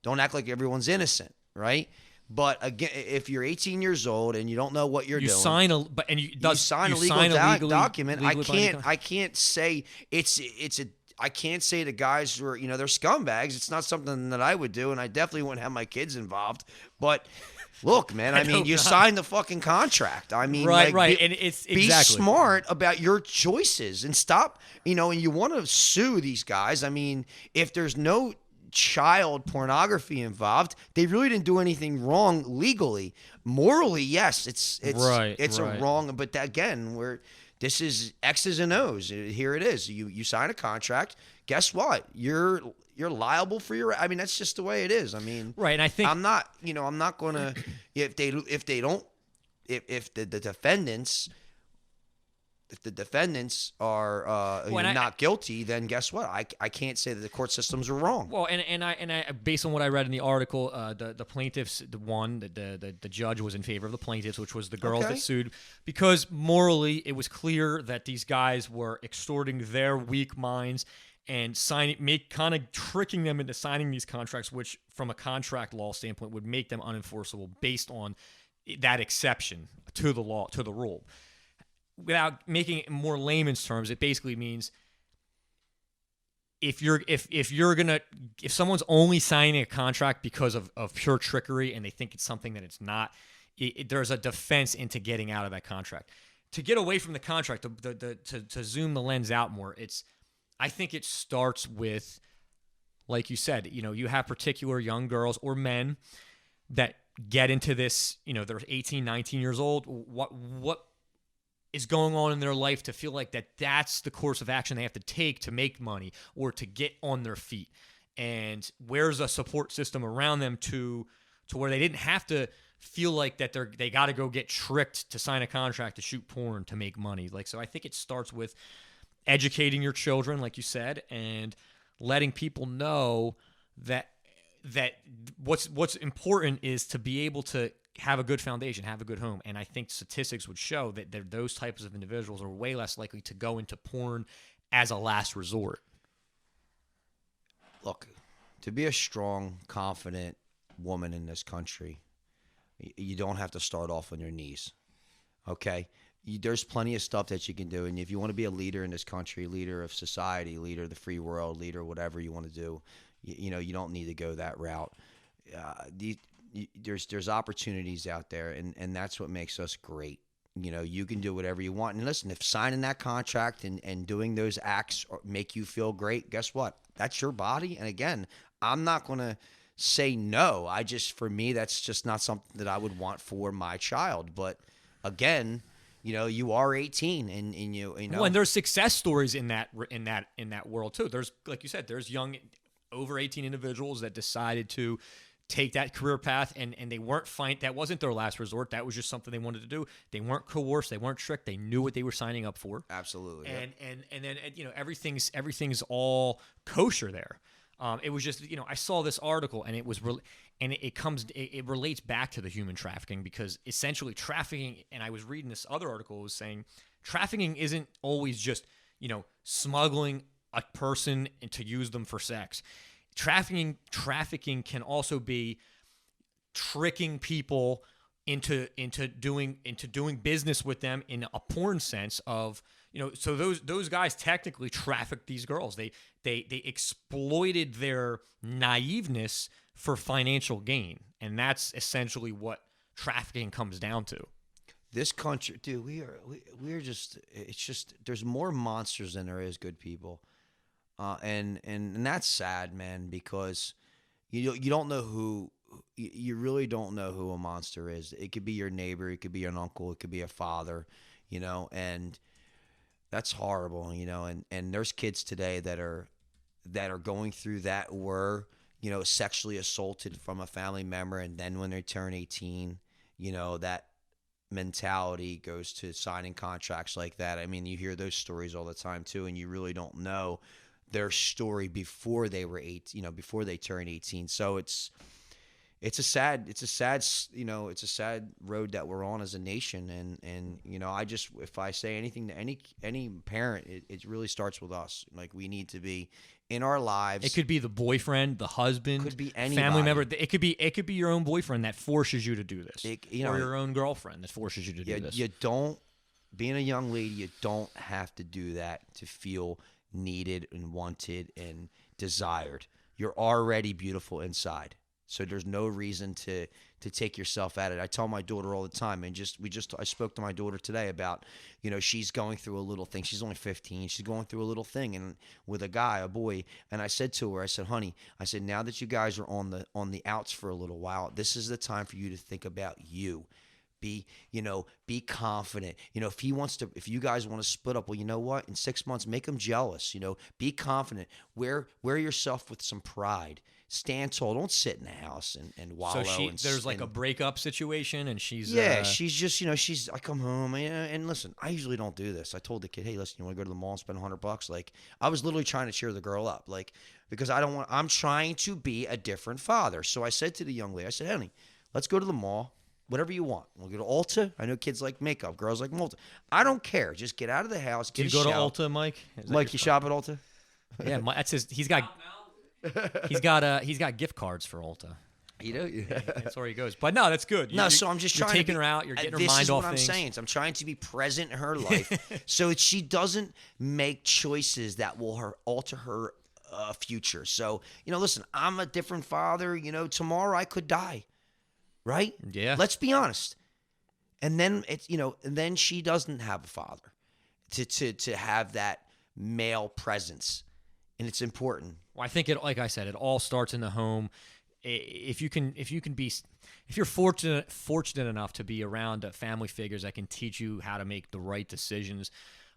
don't act like everyone's innocent, right? But again, if you're 18 years old and you don't know what you're You doing, sign a but and you sign a legal document. I can't say I can't say the guys who are, they're scumbags. It's not something that I would do, and I definitely wouldn't have my kids involved. But look, man, I mean, you signed the fucking contract. I mean, right, like, right, and it's be exactly smart about your choices and stop, and you want to sue these guys. I mean, if there's no child pornography involved, they really didn't do anything wrong legally. Morally, yes, it's right. a wrong, but again, this is X's and O's. Here it is. You sign a contract. Guess what? You're liable for your. I mean, that's just the way it is. I mean, right. And I think I'm not going to if the defendants. If the defendants are not guilty, then guess what? I can't say that the court systems are wrong. Well, and I based on what I read in the article, the plaintiffs won. The judge was in favor of the plaintiffs, which was the girls that sued, because morally it was clear that these guys were extorting their weak minds and kind of tricking them into signing these contracts, which from a contract law standpoint would make them unenforceable based on that exception to the law, to the rule. Without making it more layman's terms, it basically means if someone's only signing a contract because of pure trickery and they think it's something that it's not, there's a defense into getting out of that contract. To get away from the contract, to zoom the lens out more, I think it starts with, like you said, you have particular young girls or men that get into this, they're 18, 19 years old. What is going on in their life to feel like that's the course of action they have to take to make money or to get on their feet? And where's a support system around them to where they didn't have to feel like that they got to go get tricked to sign a contract to shoot porn to make money? So I think it starts with educating your children, like you said, and letting people know that what's important is to be able to have a good foundation, have a good home. And I think statistics would show that those types of individuals are way less likely to go into porn as a last resort. Look, to be a strong, confident woman in this country, you don't have to start off on your knees, okay? There's plenty of stuff that you can do. And if you want to be a leader in this country, leader of society, leader of the free world, leader whatever you want to do, you don't need to go that route. There's opportunities out there, and that's what makes us great. You can do whatever you want. And listen, if signing that contract and doing those acts make you feel great, guess what? That's your body. And again, I'm not going to say no. For me, that's just not something that I would want for my child. But again, you are 18, and you know. Well, and there's success stories in that world too. There's, like you said, there's young over 18 individuals that decided to take that career path, and they weren't that wasn't their last resort. That was just something they wanted to do. They weren't coerced, they weren't tricked. They knew what they were signing up for. Absolutely. And then everything's all kosher there. It was just, I saw this article, and it was it relates back to the human trafficking, because essentially trafficking, and I was reading this other article, was saying trafficking isn't always just, smuggling a person and to use them for sex. Trafficking can also be tricking people into doing business with them in a porn sense of, so those guys technically trafficked these girls. They exploited their naiveness for financial gain, and that's essentially what trafficking comes down to. This country, dude, we're just, it's just, there's more monsters than there is good people. And that's sad, man, because you don't know you really don't know who a monster is. It could be your neighbor, it could be an uncle, it could be a father, and that's horrible, and there's kids today that are going through that, were, sexually assaulted from a family member, and then when they turn 18, that mentality goes to signing contracts like that. I mean, you hear those stories all the time too, and you really don't know their story before they were before they turned 18. So it's it's a sad, it's a sad road that we're on as a nation. And if I say anything to any parent, it really starts with us. Like, we need to be in our lives. It could be the boyfriend, the husband, Could be family anybody. member. It could be your own boyfriend that forces you to do this, You know, or your own girlfriend that forces you to do this. You don't, being a young lady, you don't have to do that to feel needed and wanted and desired. You're already beautiful inside. So there's no reason to take yourself at it. I tell my daughter all the time, and I spoke to my daughter today about, she's going through a little thing. She's only 15. She's going through a little thing, and with a boy. And I said to her, I said, honey, now that you guys are on the outs for a little while, this is the time for you to think about you. Be confident. If you guys want to split up, well, you know what? In 6 months, make him jealous. Be confident. Wear yourself with some pride. Stand tall. Don't sit in the house and wallow. So there's like a breakup situation, and she's she's just I come home and listen. I usually don't do this. I told the kid, hey, listen, you want to go to the mall and spend $100? Like, I was literally trying to cheer the girl up, like, because I'm trying to be a different father. So I said to the young lady, I said, honey, let's go to the mall. Whatever you want. We'll go to Ulta. I know kids like makeup. Girls like Ulta. I don't care. Just get out of the house. Do you go to Ulta, Mike? Mike, you shop at Ulta? Yeah, that's his. He's got gift cards for Ulta. That's where he goes. But no, that's good. So I'm just trying to taking her out. You're getting her mind off things. This is what I'm saying. I'm trying to be present in her life so she doesn't make choices that will alter her future. So, listen, I'm a different father. Tomorrow I could die. Right? Yeah. Let's be honest. And then then she doesn't have a father to have that male presence. And it's important. Well, I think like I said, it all starts in the home. If you're fortunate enough to be around family figures that can teach you how to make the right decisions,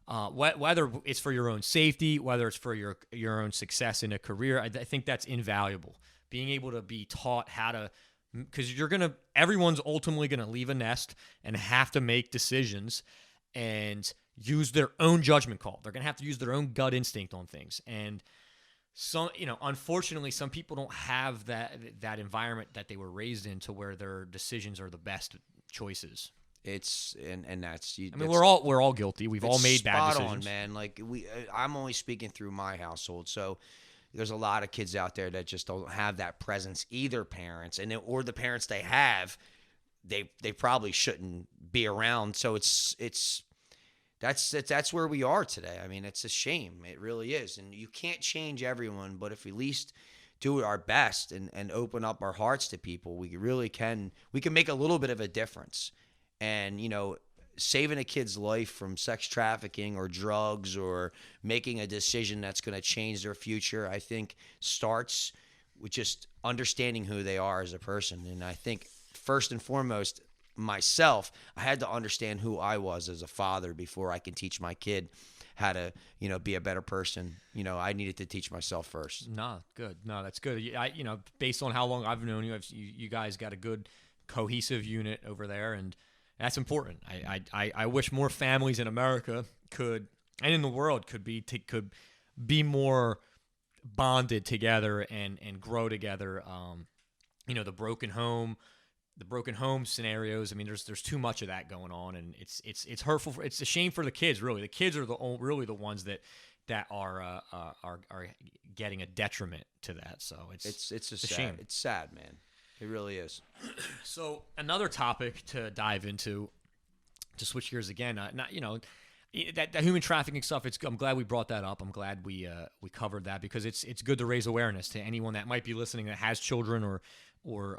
whether it's for your own safety, whether it's for your own success in a career, I think that's invaluable. Being able to be taught how to, because everyone's ultimately gonna leave a nest and have to make decisions and use their own judgment call. They're gonna have to use their own gut instinct on things. And unfortunately, some people don't have that environment that they were raised in to where their decisions are the best choices. It's and that's. I mean, we're all guilty. We've all made bad decisions. Spot on, man. Like I'm only speaking through my household, so. There's a lot of kids out there that just don't have that presence, either parents, or the parents they have, they probably shouldn't be around. So that's where we are today. I mean, it's a shame. It really is. And you can't change everyone, but if we at least do our best and open up our hearts to people, we really can. We can make a little bit of a difference. And saving a kid's life from sex trafficking or drugs or making a decision that's going to change their future, I think starts with just understanding who they are as a person. And I think first and foremost, myself, I had to understand who I was as a father before I can teach my kid how to, be a better person. I needed to teach myself first. No, good. No, that's good. Based on how long I've known you, you guys got a good cohesive unit over there, and that's important. I wish more families in America could, and in the world, could be more bonded together and grow together. The broken home scenarios. I mean, there's too much of that going on, and it's hurtful. It's a shame for the kids. Really, the kids are really the ones that are getting a detriment to that. So it's a shame. It's sad, man. It really is. So another topic to dive into, to switch gears again, that human trafficking stuff. I'm glad we brought that up. I'm glad we covered that, because it's good to raise awareness to anyone that might be listening that has children or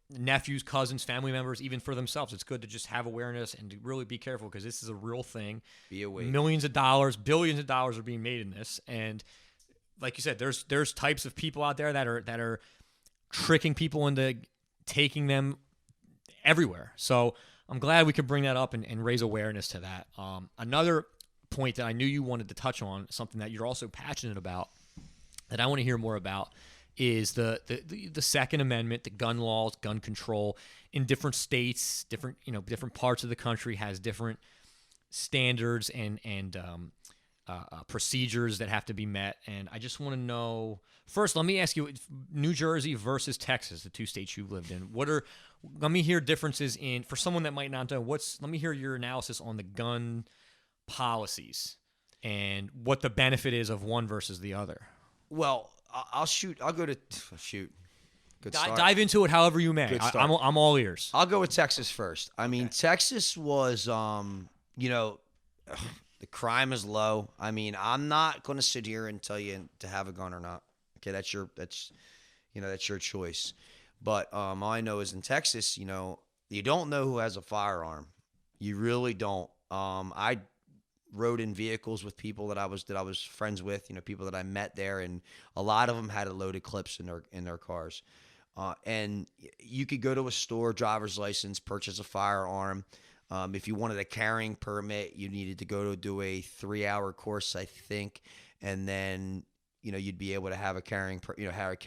nephews, cousins, family members, even for themselves. It's good to just have awareness and to really be careful, because this is a real thing. Be aware. Millions of dollars, billions of dollars are being made in this, and like you said, there's types of people out there that are tricking people into taking them everywhere. So I'm glad we could bring that up and raise awareness to that. Another point that I knew you wanted to touch on, something that you're also passionate about, that I want to hear more about, is the Second Amendment, the gun laws, gun control in different states, different parts of the country has different standards and procedures that have to be met. And I just want to know, first, let me ask you, New Jersey versus Texas, the two states you've lived in. Let me hear differences for someone that might not know, let me hear your analysis on the gun policies and what the benefit is of one versus the other. Well, I'll go to shoot. Good start. Dive into it however you may. Good start. I'm all ears. I'll go with Texas first. I mean, Texas was, the crime is low. I mean, I'm not going to sit here and tell you to have a gun or not. Okay, that's your choice. But all I know is in Texas, you don't know who has a firearm. You really don't. I rode in vehicles with people that I was friends with, people that I met there, and a lot of them had loaded clips in their cars. And you could go to a store, driver's license, purchase a firearm. If you wanted a carrying permit, you needed to go to do a 3-hour course, I think, and then you'd be able to have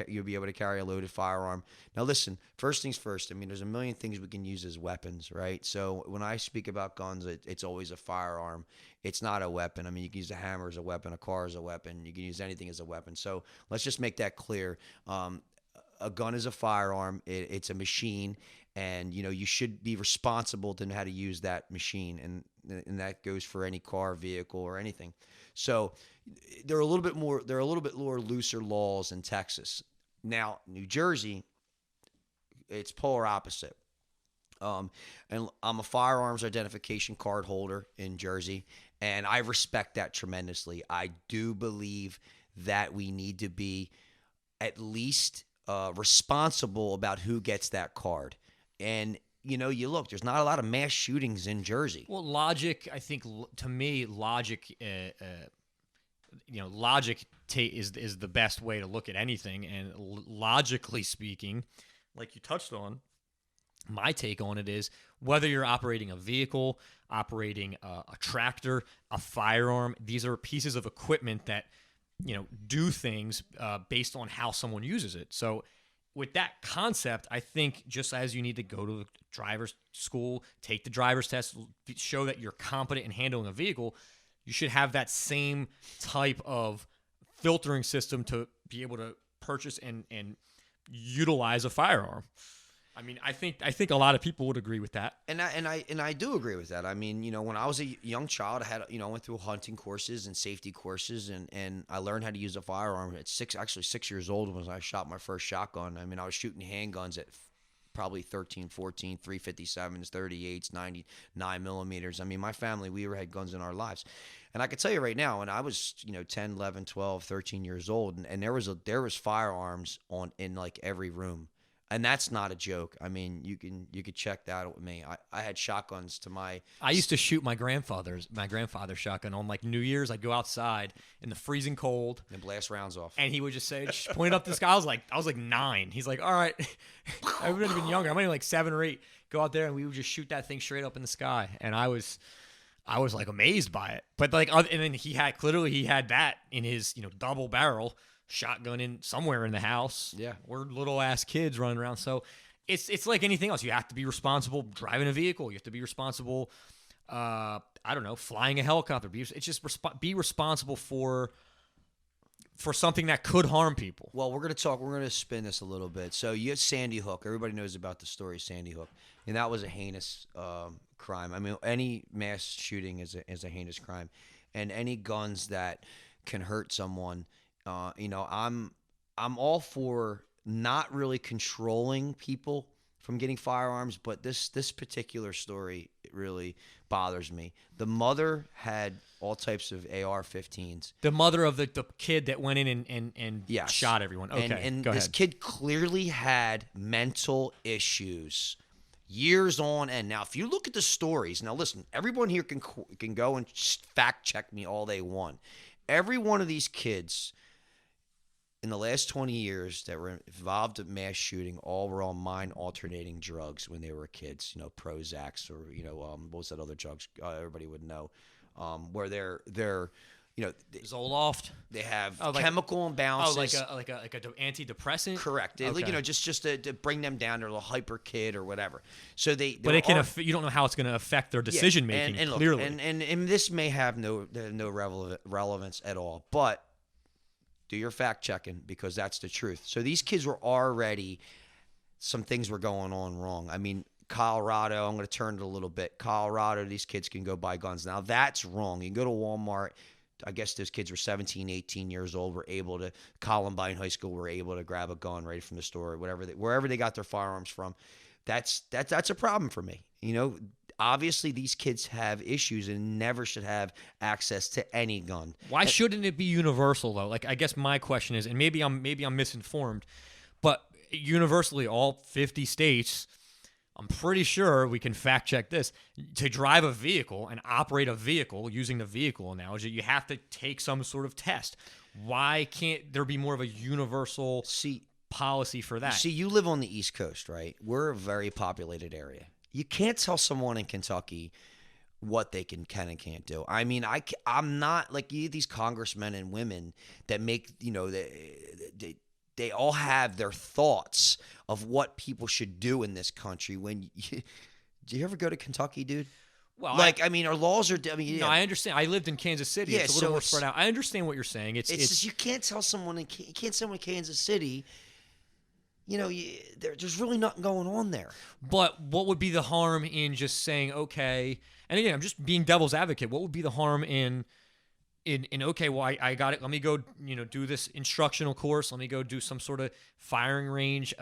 you'd be able to carry a loaded firearm. Now, listen, first things first. I mean, there's a million things we can use as weapons, right? So when I speak about guns, it's always a firearm. It's not a weapon. I mean, you can use a hammer as a weapon, a car as a weapon. You can use anything as a weapon. So let's just make that clear. A gun is a firearm. It's a machine, and you should be responsible to know how to use that machine, and that goes for any car, vehicle, or anything. So there are a little bit more looser laws in Texas. Now, New Jersey, it's polar opposite. And I'm a firearms identification card holder in Jersey, and I respect that tremendously. I do believe that we need to be at least responsible about who gets that card. And you look, there's not a lot of mass shootings in Jersey. Well, logic, I think, to me, logic is the best way to look at anything. And logically speaking, like you touched on, my take on it is whether you're operating a vehicle, operating a tractor, a firearm, these are pieces of equipment that do things based on how someone uses it. So with that concept, I think just as you need to go to the driver's school, take the driver's test, show that you're competent in handling a vehicle, you should have that same type of filtering system to be able to purchase and utilize a firearm. I mean, I think a lot of people would agree with that. And I do agree with that. I mean, when I was a young child, I had I went through hunting courses and safety courses, and I learned how to use a firearm at 6 years old when I shot my first shotgun. I mean, I was shooting handguns at probably 13, 14, 357s, 38s, 99 millimeters. I mean, my family, we had guns in our lives. And I can tell you right now, when I was 10, 11, 12, 13 years old, and there was firearms in like every room. And that's not a joke. I mean, you could check that out with me. I had shotguns to my. I used to shoot my grandfather's shotgun on like New Year's. I'd go outside in the freezing cold and blast rounds off. And he would just say, just point up to the sky. I was like 9. He's like, all right. I would have been younger. I might have been like 7 or 8. Go out there and we would just shoot that thing straight up in the sky. And I was like amazed by it. But like, and then he had that in his double barrel shotgun in somewhere in the house. Yeah, we're little ass kids running around. So it's like anything else. You have to be responsible driving a vehicle. You have to be responsible. I don't know, flying a helicopter. It's just be responsible for something that could harm people. Well, we're gonna spin this a little bit. So you had Sandy Hook. Everybody knows about the story of Sandy Hook, and that was a heinous crime. I mean, any mass shooting is a heinous crime, and any guns that can hurt someone. I'm all for not really controlling people from getting firearms, but this particular story, it really bothers me. The mother had all types of AR-15s. The mother of the kid that went in and yes. shot everyone. Okay, and go this ahead. Kid clearly had mental issues years on end. Now, if you look at the stories, now listen, everyone here can go and fact check me all they want. Every one of these kids in the last 20 years that were involved in mass shooting, all were on mind-alternating drugs when they were kids. Prozacs or what was that other drugs everybody would know, where they're Zoloft. They have Oh, like- chemical imbalances. like a antidepressant. Correct. Okay. Just to bring them down. They're a little hyper kid or whatever. So But it can. You don't know how it's going to affect their decision making. And look, clearly, and this may have no relevance at all, but do your fact checking because that's the truth. So these kids were already, some things were going on wrong. I mean, Colorado, I'm going to turn it a little bit. Colorado, these kids can go buy guns. Now, that's wrong. You can go to Walmart. I guess those kids were 17, 18 years old, were able to, Columbine High School, were able to grab a gun right from the store, wherever they got their firearms from. That's a problem for me. Obviously these kids have issues and never should have access to any gun. why shouldn't it be universal though? Like, I guess my question is, and maybe I'm misinformed, but universally, all 50 states, I'm pretty sure we can fact check this. To drive a vehicle and operate a vehicle, using the vehicle analogy, you have to take some sort of test. Why can't there be more of a universal policy for that? See, you live on the East Coast, right? We're a very populated area. You can't tell someone in Kentucky what they can and can't do. I mean, I'm not like these congressmen and women that make, they all have their thoughts of what people should do in this country. Do you ever go to Kentucky, dude? Well, I mean, our laws are. No, I understand. I lived in Kansas City. Yeah, it's a little more spread out. I understand what you're saying. It's just you can't tell someone in Kansas City. There's really nothing going on there. But what would be the harm in just saying, okay, and again, I'm just being devil's advocate. What would be the harm in okay, well, I got it. Let me go, do this instructional course. Let me go do some sort of firing range,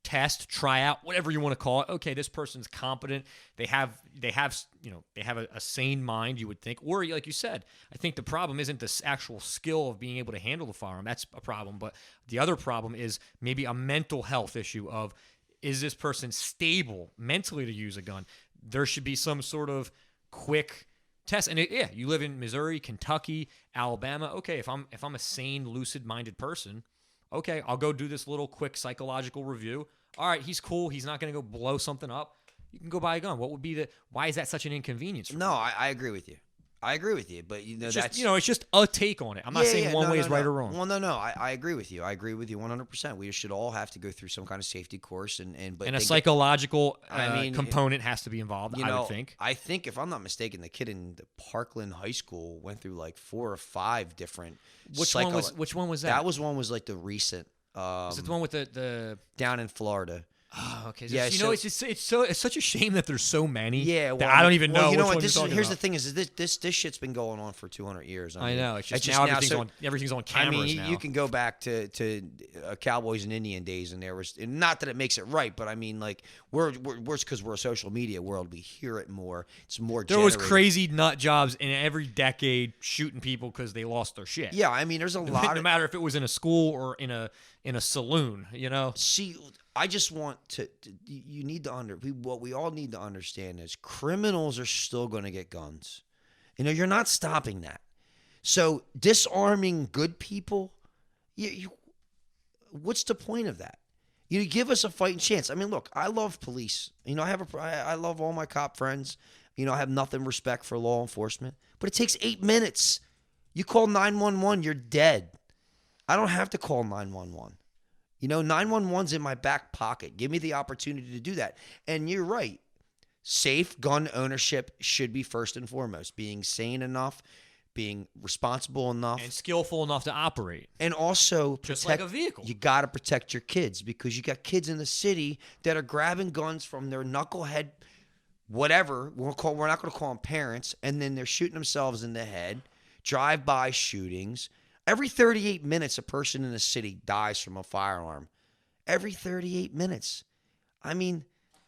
test, tryout, whatever you want to call it. Okay, this person's competent. They have a sane mind, you would think. Or like you said, I think the problem isn't the actual skill of being able to handle the firearm. That's a problem. But the other problem is maybe a mental health issue of, is this person stable mentally to use a gun? There should be some sort of quick test. And you live in Missouri, Kentucky, Alabama. Okay, if I'm a sane, lucid-minded person, okay, I'll go do this little quick psychological review. All right, he's cool. He's not going to go blow something up. You can go buy a gun. Why is that such an inconvenience? No, I agree with you. I agree with you, but it's just a take on it. I'm not saying one way is right or wrong. Well, no, I agree with you. I agree with you 100%. We should all have to go through some kind of safety course, and a psychological component has to be one. I would think. I think, if I'm not mistaken, the kid in the Parkland High School went through like 4 or 5 different. Which one was that? That was like the recent. Is it the one with the down in Florida? Oh, okay. Yeah, it's such a shame that there's so many. Yeah, that I don't even know. You know what? Here's the thing: is this shit's been going on for 200 years. I know. It's just now everything's on cameras now. You can go back to Cowboys and Indian days, and there was, not that it makes it right, but I mean, like we're because we're a social media world. We hear it more. It's more. There was crazy nut jobs in every decade shooting people because they lost their shit. Yeah, I mean, there's a lot. No matter if it was in a school or in a saloon, See, I just want you need to what we all need to understand is criminals are still going to get guns. You're not stopping that. So disarming good people, what's the point of that? You give us a fighting chance. I mean, look, I love police. I love all my cop friends. I have nothing respect for law enforcement, but it takes 8 minutes. You call 911, you're dead. I don't have to call 911. 911's in my back pocket. Give me the opportunity to do that. And you're right. Safe gun ownership should be first and foremost. Being sane enough, being responsible enough. And skillful enough to operate. And also, just like a vehicle. You got to protect your kids because you got kids in the city that are grabbing guns from their knucklehead, whatever. We're not going to call them parents. And then they're shooting themselves in the head. Drive-by shootings. Every 38 minutes, a person in the city dies from a firearm. Every 38 minutes. I mean.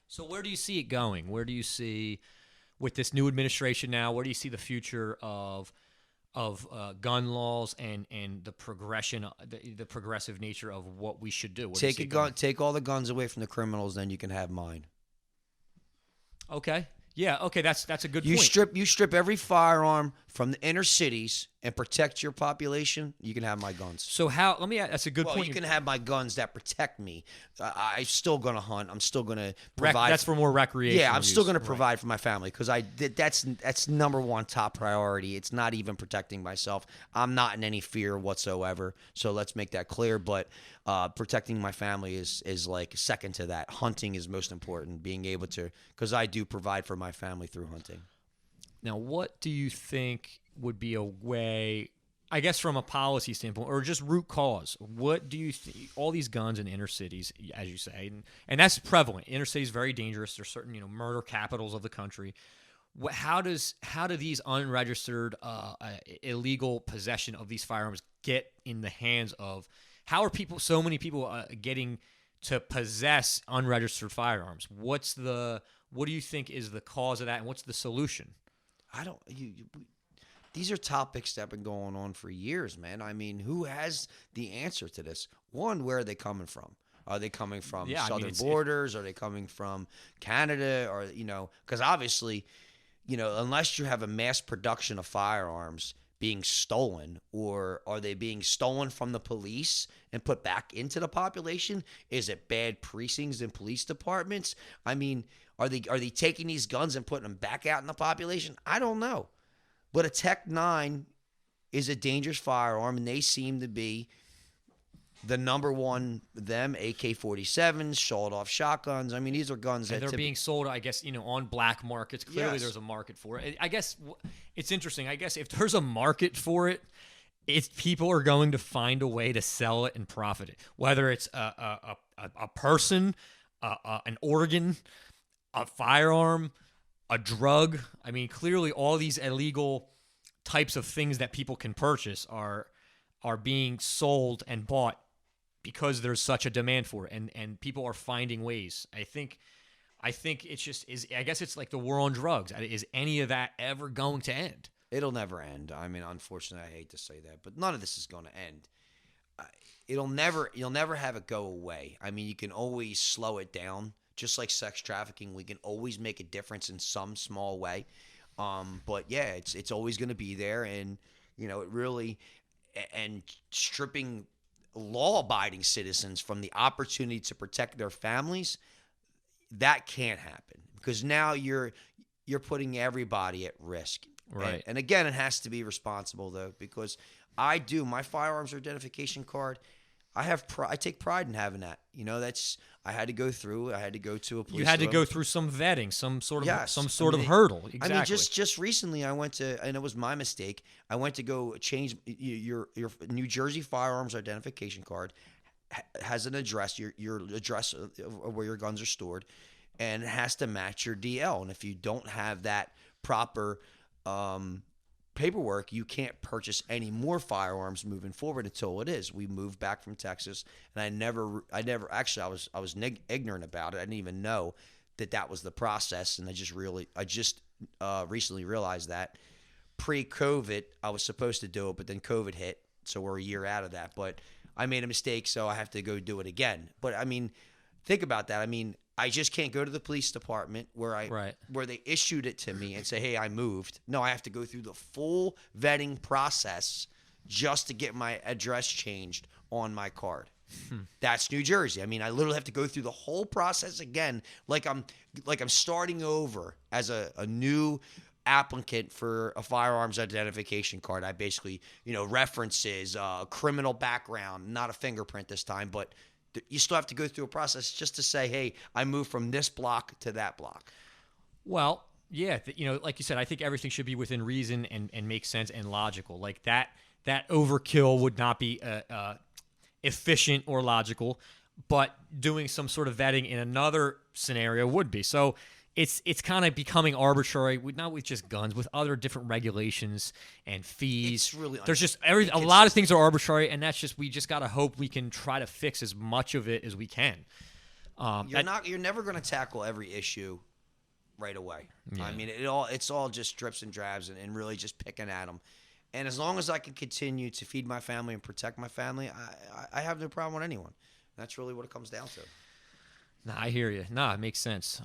So where do you see it going? Where do you see, with this new administration now, where do you see the future of gun laws and the progression, the progressive nature of what we should do? Take all the guns away from the criminals, then you can have mine. Okay. Yeah, okay, that's a good You point. strip every firearm from the inner cities and protect your population. You can have my guns. So how? Let me. That's a good Well, point. you can have my guns that protect me. I'm still gonna hunt. I'm still gonna provide. That's for more recreational. Yeah, I'm still use. gonna Right. provide for my family because that's number one top priority. It's not even protecting myself. I'm not in any fear whatsoever. So let's make that clear. But protecting my family is like second to that. Hunting is most important. Being able to, because I do provide for my family through hunting. Now, what do you think would be a way, I guess from a policy standpoint, or just root cause? What do you think? All these guns in inner cities, as you say, and that's prevalent. Inner cities very dangerous. There's certain murder capitals of the country. How do these unregistered illegal possession of these firearms get in the hands of? How are so many people getting to possess unregistered firearms? What do you think is the cause of that, and what's the solution? I don't. These are topics that have been going on for years, man. I mean, who has the answer to this? One, where are they coming from? Are they coming from southern borders? Are they coming from Canada? Or because obviously, unless you have a mass production of firearms being stolen, or are they being stolen from the police and put back into the population? Is it bad precincts and police departments? I mean, are they taking these guns and putting them back out in the population? I don't know. But a Tech 9 is a dangerous firearm, and they seem to be the number one. Them AK-47s, sawed-off shotguns. I mean, these are guns that they're being sold, I guess, on black markets. Clearly, Yes. there's a market for it. I guess it's interesting. I guess if there's a market for it, people are going to find a way to sell it and profit it. Whether it's a person, an organ, a firearm, a drug. I mean, clearly, all these illegal types of things that people can purchase are being sold and bought because there's such a demand for it, and people are finding ways. I think it's just I guess it's like the war on drugs. Is any of that ever going to end? It'll never end. I mean, unfortunately, I hate to say that, but none of this is going to end. You'll never have it go away. I mean, you can always slow it down. Just like sex trafficking, we can always make a difference in some small way. But yeah, it's always going to be there, and it really and stripping law-abiding citizens from the opportunity to protect their families, that can't happen because now you're putting everybody at risk. Right. And again, it has to be responsible though, because my firearms identification card. I take pride in having that. I had to go through. I had to go to a police. You had to go through some vetting, some sort of Yes. hurdle. Exactly. I mean, just recently, I went to, and it was my mistake. I went to go change your New Jersey firearms identification card has an address, your address of where your guns are stored, and it has to match your DL. And if you don't have that proper paperwork, you can't purchase any more firearms moving forward until it is. We moved back from Texas, and I never actually I was ignorant about it. I didn't even know that was the process, and I just recently realized that. Pre-COVID, I was supposed to do it, but then COVID hit, so we're a year out of that. But I made a mistake, so I have to go do it again. But I mean, think about that. I mean, I just can't go to the police department where they issued it to me and say, "Hey, I moved." No, I have to go through the full vetting process just to get my address changed on my card. That's New Jersey. I mean, I literally have to go through the whole process again, like I'm starting over as a new applicant for a firearms identification card. I basically, references, criminal background, not a fingerprint this time, but you still have to go through a process just to say, hey, I moved from this block to that block. Well, yeah, like you said, I think everything should be within reason and make sense and logical. Like that overkill would not be efficient or logical, but doing some sort of vetting in another scenario would be. So it's kind of becoming arbitrary, not with just guns, with other different regulations and fees. It's really there's just a lot of things are arbitrary, and we just gotta hope we can try to fix as much of it as we can. You're never going to tackle every issue right away. Yeah. I mean, it's all just drips and drabs and really just picking at them. And as long as I can continue to feed my family and protect my family, I have no problem with anyone. That's really what it comes down to. Nah, I hear you. Nah, it makes sense.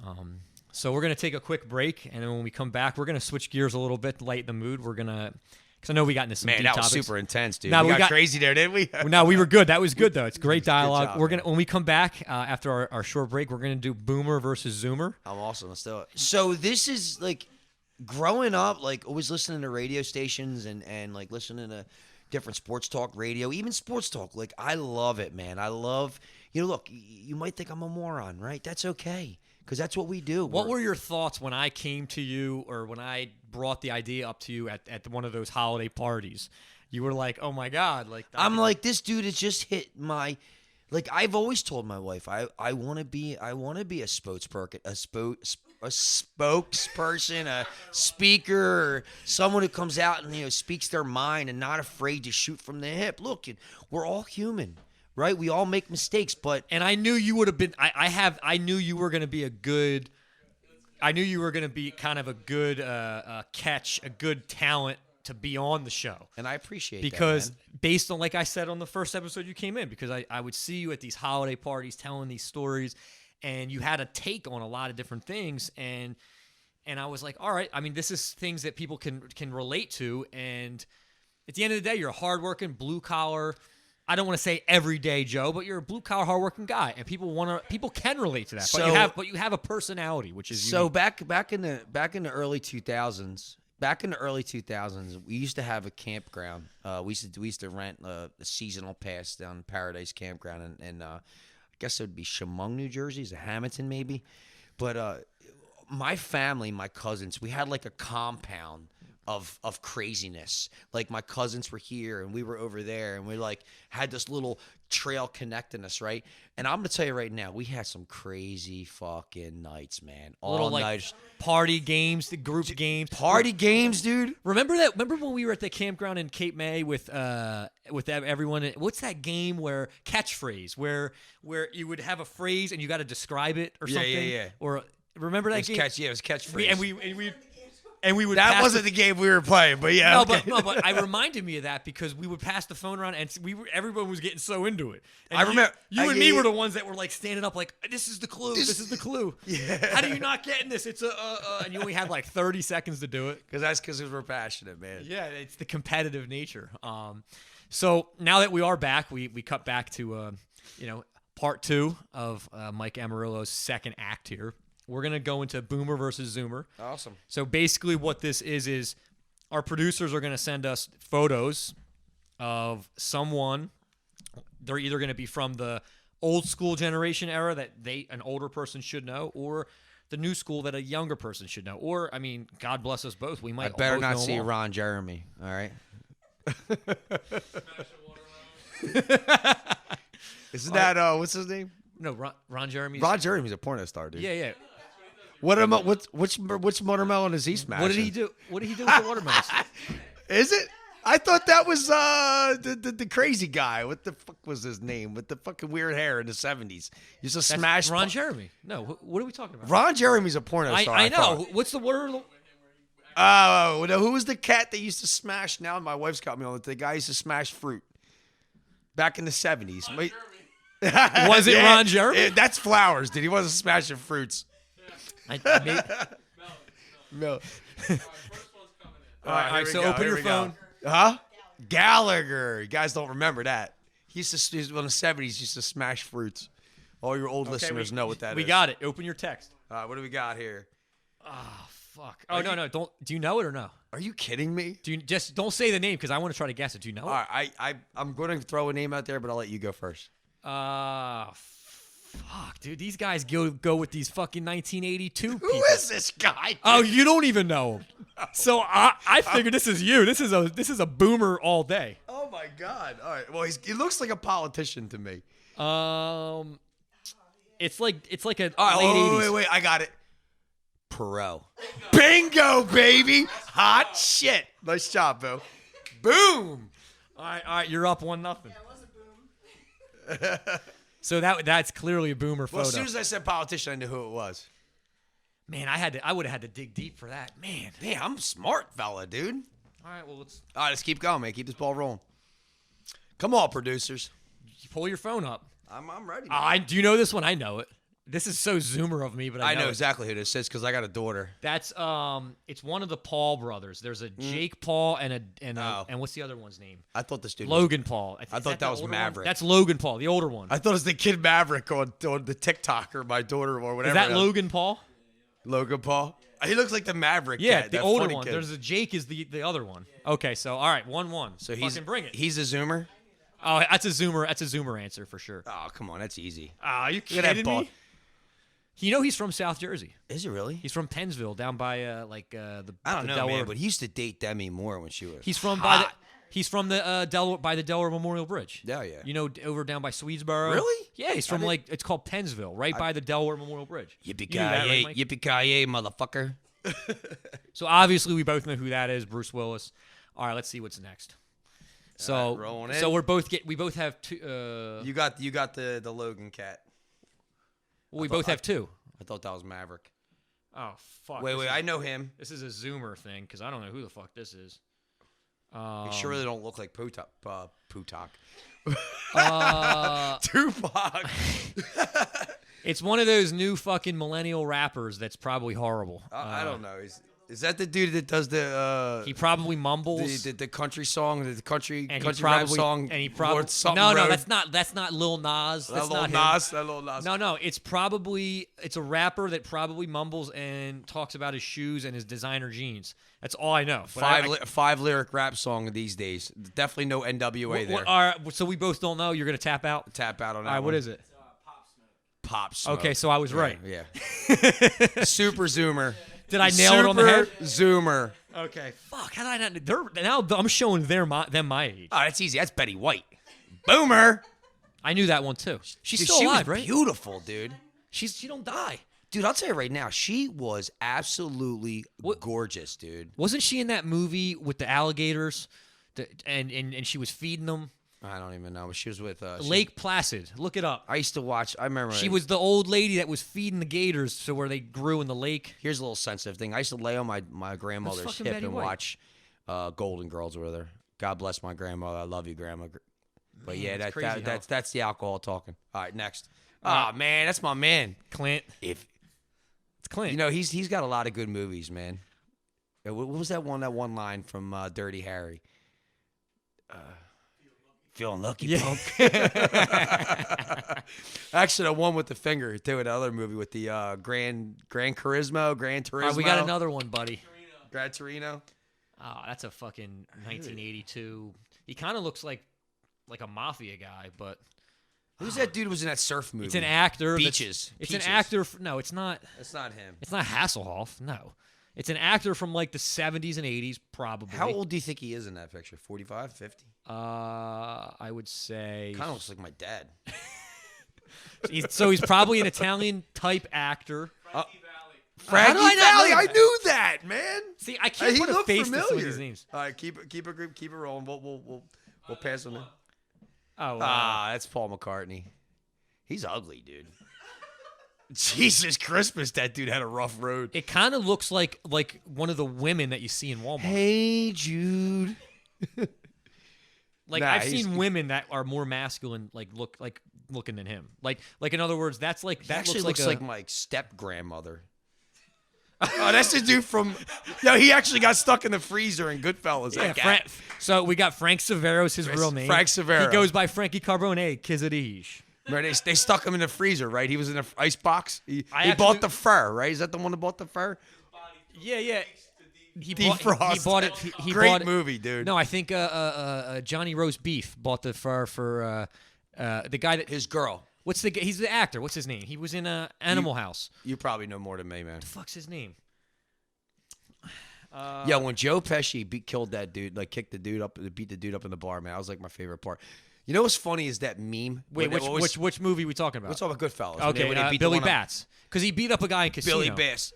So we're gonna take a quick break, and then when we come back, we're gonna switch gears a little bit, lighten the mood. We're gonna, because I know we got into some Man, deep that was topics. super intense, dude. Nah, we we got got- crazy there, didn't we? No, we were good. That was good though. It's great dialogue. job, We're gonna when we come back after our short break, we're gonna do Boomer versus Zoomer. I'm awesome. Let's do it. So this is like growing up, like always listening to radio stations and like listening to different sports talk radio, even sports talk. Like I love it, man. I love, look, you might think I'm a moron, right? That's okay. Because that's what we do. What were your thoughts when I came to you, or when I brought the idea up to you at one of those holiday parties? You were like, "Oh my God!" Like I'm like, this dude has just hit my. Like I've always told my wife, I want to be a spokesperson, a spokesperson, a speaker, or someone who comes out and speaks their mind and not afraid to shoot from the hip. Look, we're all human. Right, we all make mistakes, but and I knew you would have been. I knew you were going to be a good. I knew you were going to be kind of a good catch, a good talent to be on the show. And I appreciate because that, man. based on, like I said on the first episode you came in, because I would see you at these holiday parties telling these stories, and you had a take on a lot of different things, and I was like, all right. I mean, this is things that people can relate to, and at the end of the day, you're a hardworking blue collar. I don't want to say everyday Joe, but you're a blue collar hardworking guy, and people can relate to that. So, but you have a personality, which is so unique. back in the early 2000s. Back in the early 2000s, we used to have a campground. We used to rent a seasonal pass down Paradise Campground, and I guess it would be Chemung, New Jersey, is it Hamilton maybe? But my family, my cousins, we had like a compound of craziness. Like my cousins were here and we were over there, and we like had this little trail connecting us, right? And I'm gonna tell you right now, we had some crazy fucking nights, man. Little like nights, party games, the group games, party games, dude. Remember that? Remember when we were at the campground in Cape May with everyone? What's that game where catchphrase where you would have a phrase and you got to describe it or something? Yeah. Or remember that game? It was catchphrase. And we would. That pass wasn't the game we were playing, but yeah. No, okay. but I reminded me of that because we would pass the phone around, and everyone was getting so into it. And I remember you and me were the ones that were like standing up, like, "This is the clue. This is the clue. Yeah. How do you not getting this? It's and you only had like 30 seconds to do it. Because we're passionate, man. Yeah, it's the competitive nature. So now that we are back, we cut back to part 2 of Mike Amoriello's second act here. We're going to go into Boomer versus Zoomer. Awesome. So basically what this is our producers are going to send us photos of someone. They're either going to be from the old school generation era that an older person should know, or the new school that a younger person should know. Or, I mean, God bless us both. We might I better both not know see them all. Ron Jeremy, all right? Isn't that, what's his name? No, Ron Jeremy's. Ron Jeremy's a porno star, dude. Yeah. Which watermelon is he smashing? What did he do? What did he do with the watermelons? Is it? I thought that was the crazy guy. What the fuck was his name? With the fucking weird hair in the 70s. Used to smash Ron Jeremy. No, what are we talking about? Ron Jeremy's a porno star. I know. thought. What's the water? Oh, no, who was the cat that used to smash? Now my wife's got me on it. The guy used to smash fruit back in the 70s. Wait. Was it Ron Jeremy? That's Flowers, dude. He wasn't smashing fruits. No. All right, so open your phone. Huh? Gallagher. You guys don't remember that. He used to, in the 70s, used to smash fruits. All your old listeners know what that is. We got it. Open your text. All right, what do we got here? Oh, fuck. Oh, no. Don't. Do you know it or no? Are you kidding me? Just don't say the name because I want to try to guess it. Do you know it? All right, I'm going to throw a name out there, but I'll let you go first. Fuck, dude. These guys go with these fucking 1982 people. Who is this guy? Dude? Oh, you don't even know him. No. So I figured this is you. This is a boomer all day. Oh my god! All right. Well, he looks like a politician to me. It's like a all right, late 80s. Wait! I got it. Perot. Bingo, baby! Hot shit. Nice job, Bill. Boom. All right. You're up 1-0. That was a boom. So that's clearly a boomer photo. Well, as soon as I said politician, I knew who it was. Man, I would have had to dig deep for that. Man, I'm a smart fella, dude. All right, well let's keep going, man. Keep this ball rolling. Come on, producers. pull your phone up. I'm ready. Do you know this one? I know it. This is so Zoomer of me, but I know it. exactly who this is because I got a daughter. That's it's one of the Paul brothers. There's a Jake Paul and what's the other one's name? I thought this dude Logan Paul. I thought that was the older Maverick. one? That's Logan Paul, the older one. I thought it was the kid Maverick on the TikTok or my daughter or whatever. Is that Logan Paul? Logan Paul? He looks like the Maverick. Yeah, cat, the that older funny one. kid. There's a Jake is the other one. Okay, so all right, 1-1. So fucking bring it. He's a Zoomer. Oh, that's a Zoomer. That's a Zoomer answer for sure. Oh, come on, that's easy. Are you Look at that kidding ball. me? You know he's from South Jersey. Is he really? He's from Pennsville, down by the. I don't know, Delaware. man, but he used to date Demi Moore when she was. He's from hot. He's from the Delaware Memorial Bridge. Yeah, yeah. You know, over down by Swedesboro. Really? Yeah, he's from it's called Pennsville, right by the Delaware Memorial Bridge. Yippee-ki-yay, Mike? yippee-ki-yay, motherfucker. So obviously we both know who that is, Bruce Willis. All right, let's see what's next. So, rolling in. so we both have two. You got the Logan cat. Well, we both have two. I thought that was Maverick. Oh fuck! Wait, I know him. This is a Zoomer thing because I don't know who the fuck this is. He sure really don't look like Putak. Uh, Tupac. It's one of those new fucking millennial rappers that's probably horrible. I don't know. Is that the dude that does the He probably mumbles. the country song, the country and country he probably, rap song? and he probably Lord something no, Road? that's not Lil Nas. That's That not Lil him. Nas. That Lil Nas. No, it's a rapper that probably mumbles and talks about his shoes and his designer jeans. That's all I know. But Five lyric rap song these days. Definitely no NWA there. all right, so we both don't know. You're gonna tap out. Tap out on that. All right, one. what is it? Pop Smoke. Okay, so I was right. Yeah. Super Zoomer. Did I nail it on the head? Zoomer. Okay. Fuck. How did I not? Now I'm showing them my age. Oh, that's easy. That's Betty White. Boomer. I knew that one too. She's Dude, still she alive, was right? beautiful, dude. She don't die. Dude, I'll tell you right now, she was absolutely gorgeous, dude. Wasn't she in that movie with the alligators, and she was feeding them? I don't even know, but she was with Lake Placid. Look it up. I used to watch. I remember She was the old lady that was feeding the gators so where they grew in the lake. Here's a little sensitive thing. I used to lay on my grandmother's fucking hip Betty and White. watch Golden Girls with her. God bless my grandmother. I love you, Grandma. But yeah, it's crazy that's the alcohol talking. All right, next. Man, that's my man. Clint. If It's Clint. you know, he's got a lot of good movies, man. What was that one line from Dirty Harry? Feeling lucky, punk. Actually, the one with the finger too. Another movie with the Gran Turismo. All right, we got another one, buddy. Gran Torino. Oh, that's a fucking 1982. He kind of looks like a mafia guy, but Who's that dude who was in that surf movie? it's an actor. Beaches. It's Peaches. an actor. No, it's not. That's not him. It's not Hasselhoff. No, it's an actor from like the 70s and 80s, probably. How old do you think he is in that picture? 45, 50? I would say. Kind of looks like my dad. He's probably an Italian type actor. Frankie do I not Valli. know I that? knew that, man. See, I can't He put a looked face to some of familiar. these names. All right, keep it rolling. We'll pass on that. Oh, That's Paul McCartney. He's ugly, dude. Jesus Christmas, that dude had a rough road. it kind of looks like one of the women that you see in Walmart. Hey, Jude. Like Nah, I've he's- seen women that are more masculine, looking than him. Like in other words, that's like He that actually looks looks like my step grandmother. Oh, that's the dude from. Yo, he actually got stuck in the freezer in Goodfellas. yeah. That guy. So we got Frank Severo's his real name. Frank Severo. He goes by Frankie Carbone Kizadij. Right, they stuck him in the freezer, right? He was in an ice box. He I bought actually- the fur, right? Is that the one that bought the fur? Yeah. He Defrost. bought it. He Great bought it. movie, dude. No, I think Johnny Roast Beef bought the fur for the guy that. His girl. He's the actor. What's his name? He was in Animal House. You probably know more than me, man. The fuck's his name? Yo, when Joe Pesci killed that dude, like beat the dude up in the bar, man, that was like my favorite part. You know what's funny is that meme. Wait, which movie are we talking about? What's all about Goodfellas? When Okay, they beat the Billy one up- Bats. Because he beat up a guy in Casino.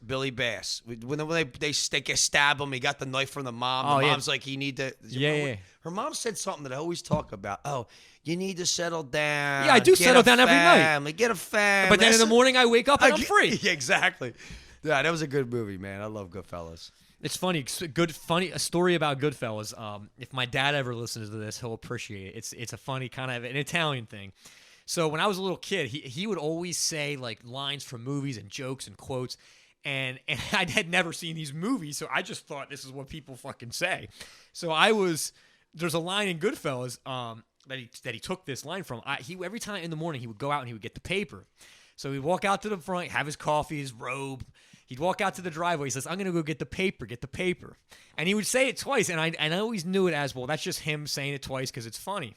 Billy Bass. When they stab him, he got the knife from the mom. Oh, The yeah. mom's like, he need to. Yeah. Her mom said something that I always talk about. Oh, you need to settle down. Yeah, I do Get settle a down every night. family. Get a family. But then in the morning I wake up and I'm free. Yeah, exactly. Yeah, that was a good movie, man. I love Goodfellas. It's funny. A story about Goodfellas. If my dad ever listens to this, he'll appreciate it. It's a funny kind of an Italian thing. So when I was a little kid, he would always say like lines from movies and jokes and quotes. And I had never seen these movies, so I just thought this is what people fucking say. So there's a line in Goodfellas that he took this line from. Every time in the morning he would go out and he would get the paper. So he'd walk out to the front, have his coffee, his robe. He'd walk out to the driveway. He says, "I'm gonna go get the paper, And he would say it twice, and I always knew it as, well, that's just him saying it twice because it's funny.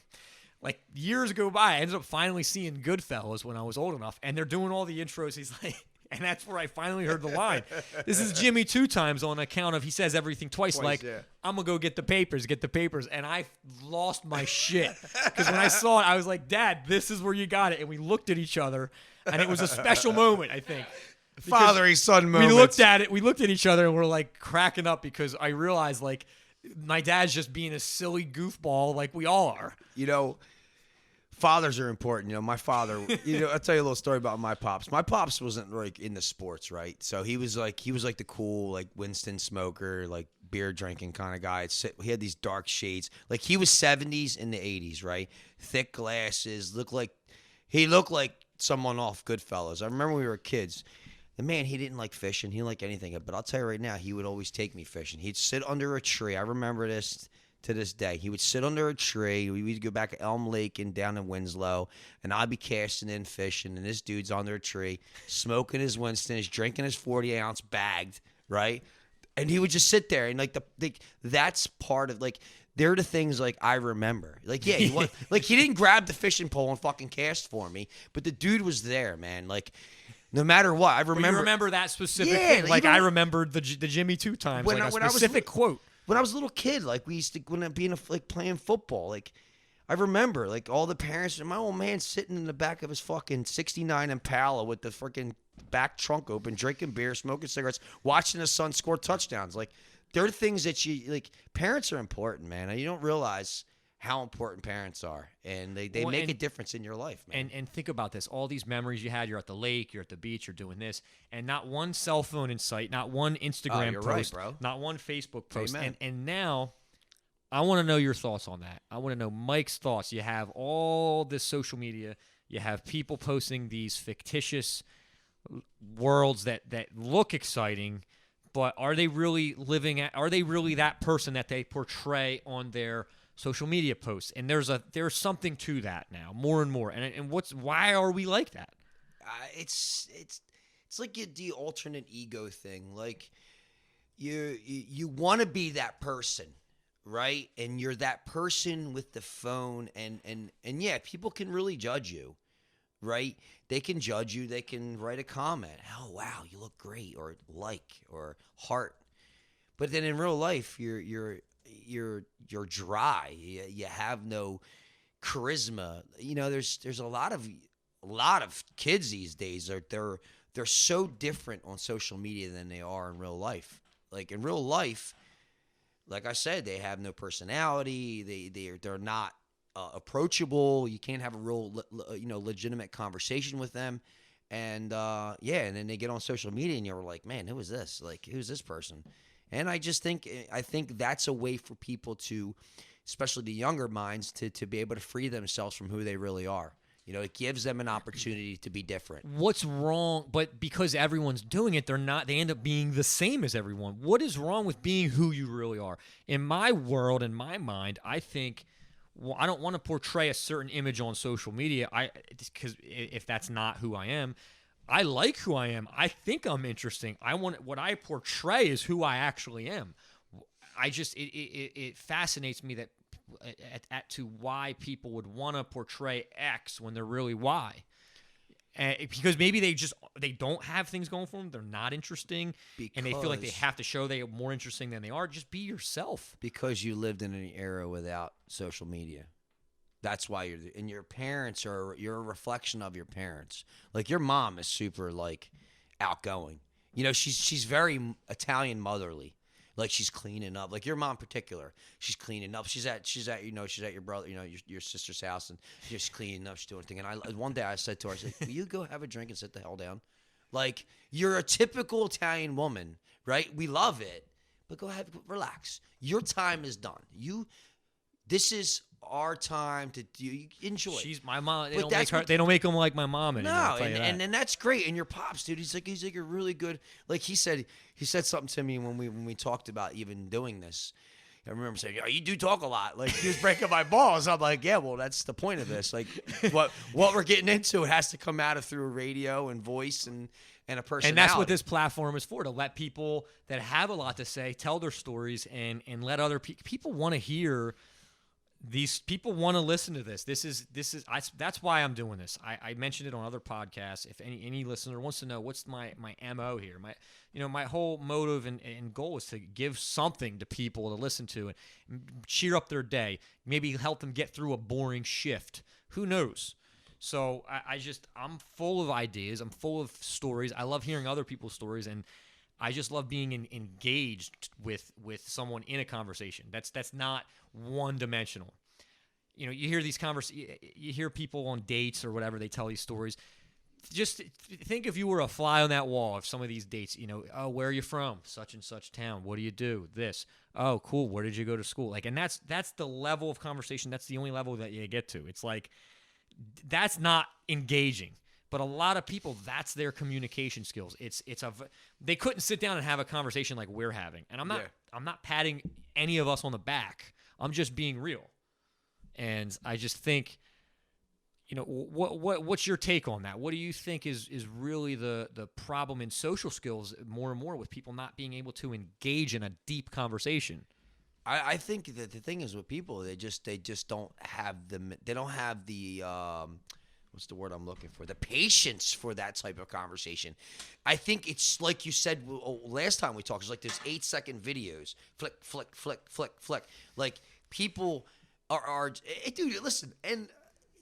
Like years go by, I ended up finally seeing Goodfellas when I was old enough, and they're doing all the intros. He's like. And that's where I finally heard the line. This is Jimmy 2 times on account of he says everything twice like, yeah. I'm going to go get the papers. And I lost my shit. Because when I saw it, I was like, Dad, this is where you got it. And we looked at each other. And it was a special moment, I think. Father-son moment. We looked at each other and we're like cracking up because I realized like my dad's just being a silly goofball like we all are. You know, fathers are important. You know, my father, I'll tell you a little story about my pops. My pops wasn't like in the sports, right? So he was like the cool, like Winston smoker, like beer drinking kind of guy. He had these dark shades. Like he was 70s in the 80s, right? Thick glasses, he looked like someone off Goodfellas. I remember when we were kids. The man, he didn't like fishing. He didn't like anything. But I'll tell you right now, he would always take me fishing. He'd sit under a tree. I remember this to this day. He would sit under a tree. We would go back to Elm Lake and down in Winslow, and I'd be casting in fishing, and this dude's under a tree, smoking his Winston, he's drinking his 40-ounce bagged, right? And he would just sit there, and that's part of they're the things like I remember. Like, yeah, he didn't grab the fishing pole and fucking cast for me, but the dude was there, man. Like, no matter what, I remember. But you remember that specific thing? Like I remembered the Jimmy 2 times, a specific quote. When I was a little kid, like we used to, playing football, like I remember, like all the parents and my old man sitting in the back of his fucking '69 Impala with the freaking back trunk open, drinking beer, smoking cigarettes, watching his son score touchdowns. Like they're things that parents are important, man. And you don't realize how important parents are, and they make a difference in your life, man. And think about this: all these memories you had. You're at the lake, you're at the beach, you're doing this, and not one cell phone in sight, not one Instagram post, right, bro. Not one Facebook post. Amen. And now, I want to know your thoughts on that. I want to know Mike's thoughts. You have all this social media. You have people posting these fictitious worlds that look exciting, but are they really are they really that person that they portray on their social media posts? And there's something to that now, more and more. And why are we like that? It's like the alternate ego thing. Like you want to be that person, right? And you're that person with the phone, and yeah, people can really judge you, right? They can judge you. They can write a comment. Oh wow, you look great, or like, or heart. But then in real life, you're dry. You have no charisma. You know, there's a lot of kids these days they're so different on social media than they are in real life. Like in real life, like I said, they have no personality. They're not approachable. You can't have a real legitimate conversation with them. And and then they get on social media and you're like, man, who is this? Like, who's this person? And I think that's a way for people to, especially the younger minds, to be able to free themselves from who they really are. You know, it gives them an opportunity to be different. What's wrong? But because everyone's doing it, they end up being the same as everyone. What is wrong with being who you really are? In my world, in my mind, I think I don't want to portray a certain image on social media. Because if that's not who I am. I like who I am. I think I'm interesting. What I portray is who I actually am. It fascinates me that to why people would want to portray X when they're really Y. Because maybe they don't have things going for them. They're not interesting, and they feel like they have to show they are more interesting than they are. Just be yourself. Because you lived in an era without social media. That's why your parents you're a reflection of your parents. Like your mom is super outgoing. You know, she's very Italian motherly. Like she's cleaning up. Like your mom in particular, she's cleaning up. She's at your brother, your sister's house, and she's cleaning up. She's doing things. And one day I said to her, I said, "Will you go have a drink and sit the hell down? Like you're a typical Italian woman, right? We love it, but go relax. Your time is done. This is our time to enjoy. She's my mom. They But don't that's make her. what- They don't make them like my mom anymore. No, I'll tell you that. and that's great. And your pops, dude, he's like a really good. Like he said something to me when we talked about even doing this. I remember saying, "Yo, you do talk a lot." Like he was breaking my balls. I'm like, "Yeah, well, that's the point of this. Like, what we're getting into, it has to come out of through radio and voice and a personality." And that's what this platform is for, to let people that have a lot to say tell their stories and let other people want to hear. These people want to listen to this. That's why I'm doing this. I mentioned it on other podcasts. If any listener wants to know what's my MO here, my whole motive and goal is to give something to people to listen to and cheer up their day, maybe help them get through a boring shift. Who knows? So I'm full of ideas. I'm full of stories. I love hearing other people's stories, and I just love being engaged with someone in a conversation. That's not one dimensional. You hear these you hear people on dates or whatever, they tell these stories. Just think if you were a fly on that wall of some of these dates. Oh, where are you from? Such and such town. What do you do? This. Oh, cool. Where did you go to school? Like, and that's the level of conversation. That's the only level that you get to. It's like, that's not engaging. But a lot of people, that's their communication skills. They couldn't sit down and have a conversation like we're having. And I'm not patting any of us on the back. I'm just being real. And I just think, what's your take on that? What do you think is really the problem in social skills more and more with people not being able to engage in a deep conversation? I think that the thing is with people, they just don't have they don't have the what's the word I'm looking for? The patience for that type of conversation. I think it's like you said last time we talked. It's like there's 8-second videos, flick, flick, flick, flick, flick. Like people are hey, dude, listen, and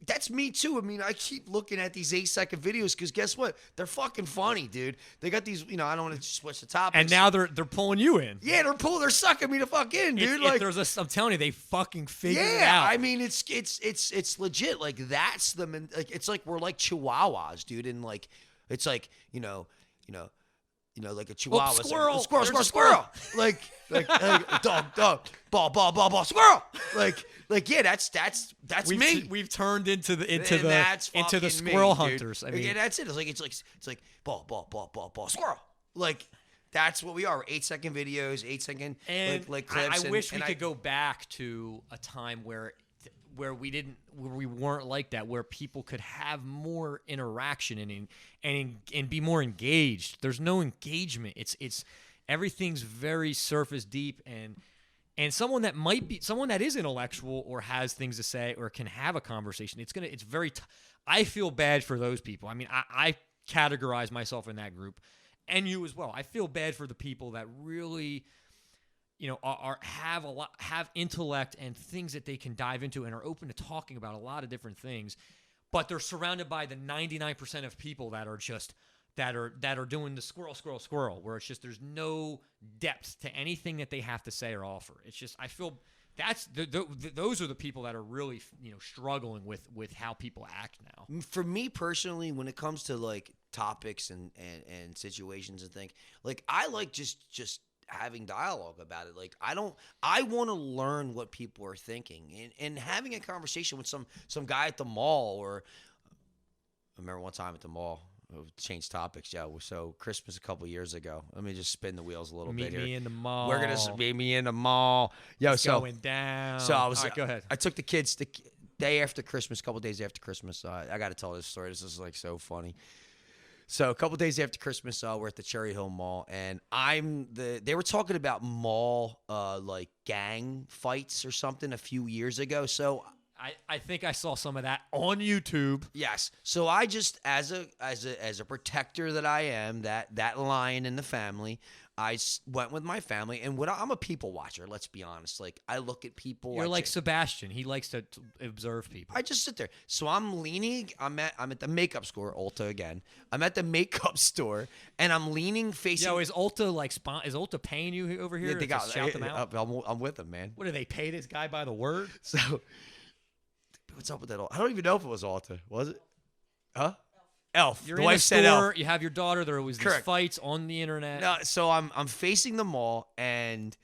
that's me too. I mean, I keep looking at these 8-second videos because guess what? They're fucking funny, dude. They got these, I don't want to switch the topics. And now they're pulling you in. Yeah, they're sucking me the fuck in, dude. I'm telling you, they fucking figured it out. I mean, it's legit. Like that's like it's like we're like Chihuahuas, dude, and like it's like like a Chihuahua. Squirrel, squirrel. Like dog, ball, squirrel. Like yeah, that's me. We've turned into the me, squirrel hunters. Dude. I mean, yeah, that's it. It's like ball, squirrel. Like that's what we are. 8-second videos, 8-second like clips. I wish we could go back to a time where we weren't like that, where people could have more interaction and be more engaged. There's no engagement. It's everything's very surface deep, and someone that is intellectual or has things to say or can have a conversation, it's very I feel bad for those people. I mean, I categorize myself in that group, and you as well. I feel bad for the people that really have intellect and things that they can dive into and are open to talking about a lot of different things, but they're surrounded by the 99% of people that are just that are doing the squirrel, where it's just there's no depth to anything that they have to say or offer. It's just I feel that's those are the people that are really struggling with how people act now. For me personally, when it comes to like topics and situations and things, like I like just having dialogue about it. Like I want to learn what people are thinking and having a conversation with some guy at the mall. Or I remember one time at the mall, change topics. Yeah. So Christmas a couple years ago, let me just spin the wheels a little bit here. Meet me in the mall. We're going to meet me in the mall. Yo, it's going down. So I was, all right, go ahead. I took the kids the day after Christmas, a couple days after Christmas. I got to tell this story. This is like so funny. So a couple days after Christmas, we're at the Cherry Hill Mall, and they were talking about mall like gang fights or something a few years ago. So I think I saw some of that on YouTube. Yes. So I just as a protector that I am, that lion in the family, I went with my family, and I'm a people watcher. Let's be honest. Like I look at people. You're like Sebastian. He likes to observe people. I just sit there. So I'm leaning. I'm at the makeup store, Ulta again. I'm at the makeup store, and I'm leaning facing. Yo, is Ulta is Ulta paying you over here? Yeah, they got shout them out. I'm with them, man. What do they pay this guy by the word? So what's up with that? I don't even know if it was Ulta. Was it? Huh? Elf. You're the in wife a said store. Elf. You have your daughter. There are always these Correct. fights on the internet. No, so I'm facing the mall, and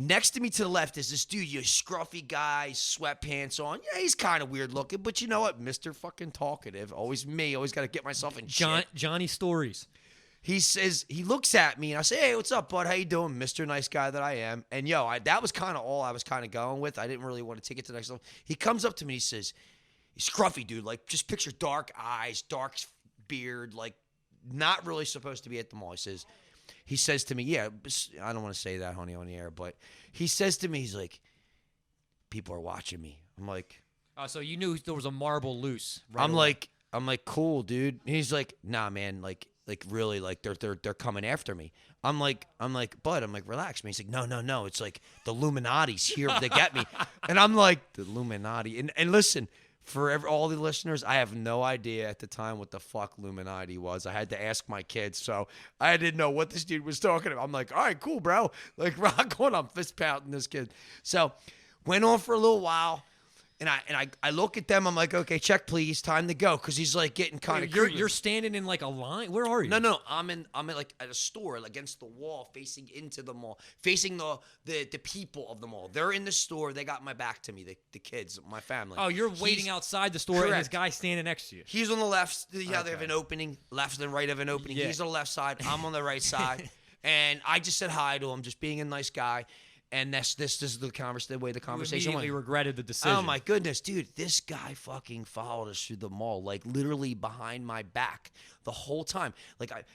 Next to me to the left is this dude, you scruffy guy, sweatpants on. Yeah, he's kind of weird looking, but you know what? Mr. fucking talkative. Always me. Always got to get myself in shit. Johnny Stories. He says, he looks at me, and I say, hey, what's up, bud? How you doing? Mr. Nice Guy that I am. And, that was kind of all I was kind of going with. I didn't really want to take it to the next level. He comes up to me, he says, he's scruffy, dude. Like, just picture dark eyes, dark beard, like, not really supposed to be at the mall. He says to me, yeah, I don't want to say that, honey, on the air, but he says to me, he's like, people are watching me. I'm like, so you knew there was a marble loose. Right I'm away. like, cool, dude. And he's like, nah, man, like really, like they're coming after me. I'm like, bud, relax, man. He's like, no, it's like the Illuminati's here to get me. And I'm like, the Illuminati. And listen, for all the listeners, I have no idea at the time what the fuck Illuminati was. I had to ask my kids, so I didn't know what this dude was talking about. I'm like, all right, cool, bro. Like, rock on. I'm fist pounding this kid. So went on for a little while. And I look at them. I'm like, okay, check, please. Time to go. Because he's like getting kind of. You're standing in like a line. Where are you? No. I'm in like at a store, like, against the wall, facing into the mall, facing the people of the mall. They're in the store. They got my back to me. The kids, my family. Oh, you're waiting outside the store, correct. And this guy standing next to you. He's on the left. They have an opening. Left and right of an opening. Yeah. He's on the left side. I'm on the right side. And I just said hi to him, just being a nice guy. And this is the way the conversation went. You immediately regretted the decision. Oh, my goodness, dude. This guy fucking followed us through the mall, like literally behind my back the whole time.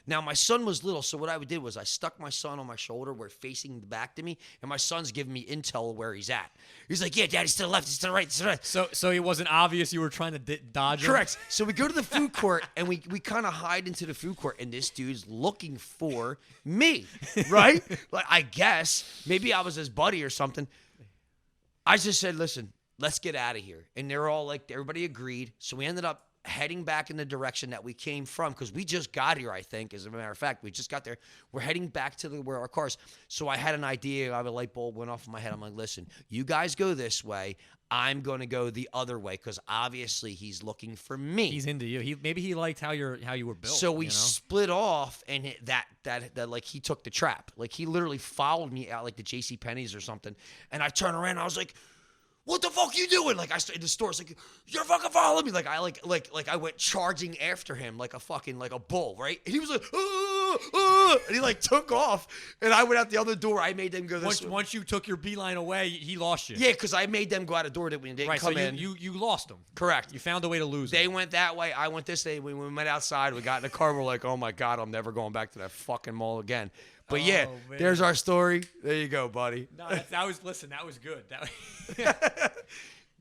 Now, my son was little, so what I did was I stuck my son on my shoulder, where facing back to me, and my son's giving me intel of where he's at. He's like, yeah, Dad, he's to the left, he's to the right, he's to the right. So it wasn't obvious you were trying to dodge him? Correct. So we go to the food court, and we kind of hide into the food court, and this dude's looking for me, right? Like, I guess maybe I was his buddy or something. I just said, listen, let's get out of here. And they're all like, everybody agreed. So we ended up heading back in the direction that we came from, because we just got here, I think, as a matter of fact. We just got there. We're heading back to where our cars. So I had an idea. I have a light bulb went off in my head. I'm like, listen, you guys go this way. I'm going to go the other way, because obviously he's looking for me. He's into you. Maybe he liked how you were built. So we split off, and that like, he took the trap. Like, he literally followed me out like the J.C. Penney's or something. And I turned around, and I was like, what the fuck you doing? Like, I started in the store. It's like, you're fucking following me. Like, I went charging after him like a bull, right? And he was like, and he like took off. And I went out the other door. I made them go this way. Once you took your beeline away, he lost you. Yeah, because I made them go out a door that we didn't come in. You lost them. Correct. You found a way to lose them. They them. went that way. I went this way. We went outside. We got in the car. We're like, oh my God, I'm never going back to that fucking mall again. But man. There's our story. There you go, buddy. No, that was good.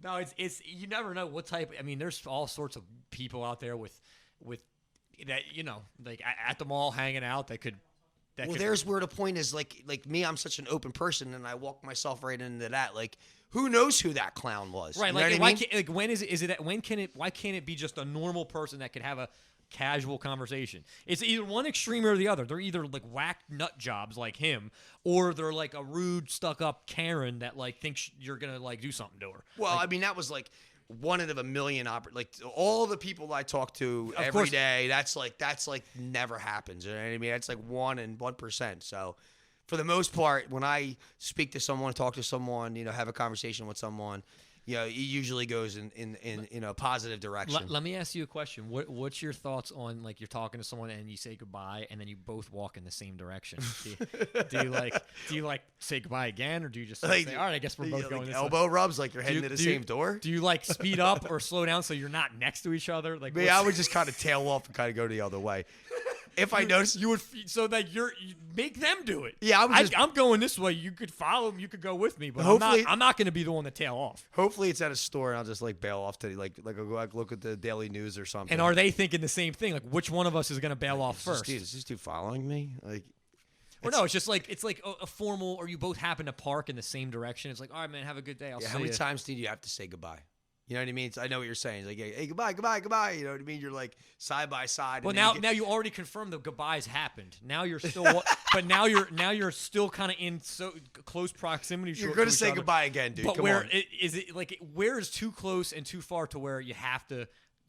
No, it's you never know what type. I mean, there's all sorts of people out there with that, like at the mall hanging out that could. There's where the point is, like me, I'm such an open person, and I walk myself right into that. Like, who knows who that clown was? Right. You know like, what why I mean? can't, like, why can't it be just a normal person that could have a casual conversation? It's either one extreme or the other. They're either like whack nut jobs like him, or they're like a rude, stuck up Karen that like thinks you're gonna like do something to her. Well, like, I mean, that was like one out of a million. Like, all the people I talk to every day, that's like never happens. You know what I mean? That's like 1 in 1%. So, for the most part, when I speak to someone, talk to someone, have a conversation with someone, it usually goes in a positive direction. Let me ask you a question. What's your thoughts on, like, you're talking to someone and you say goodbye and then you both walk in the same direction? Do you like say goodbye again, or do you just say, all right, I guess we're both going this way? Elbow rubs, like you're heading to the same door? Do you like speed up or slow down so you're not next to each other? Like, I would just kind of tail off and kind of go the other way. If I notice, you would, so that you make them do it. Yeah, I'm going this way. You could follow them. You could go with me, but I'm not going to be the one to tail off. Hopefully, it's at a store, and I'll just like bail off to like I'll go look at the daily news or something. And are they thinking the same thing? Like, which one of us is going to bail off first? Is this dude following me? Like, or no, it's just like a formal, or you both happen to park in the same direction. It's like, all right, man, have a good day. I'll see you. How many times do you have to say goodbye? You know what I mean? I know what you're saying. It's like, hey, goodbye, goodbye, goodbye. You know what I mean? You're like side by side. Well, now you already confirmed the goodbyes happened. Now you're still, but now you're still kind of in so close proximity. You're going to say goodbye again, dude. But Come on. Is it like, where is too close and too far to where you have to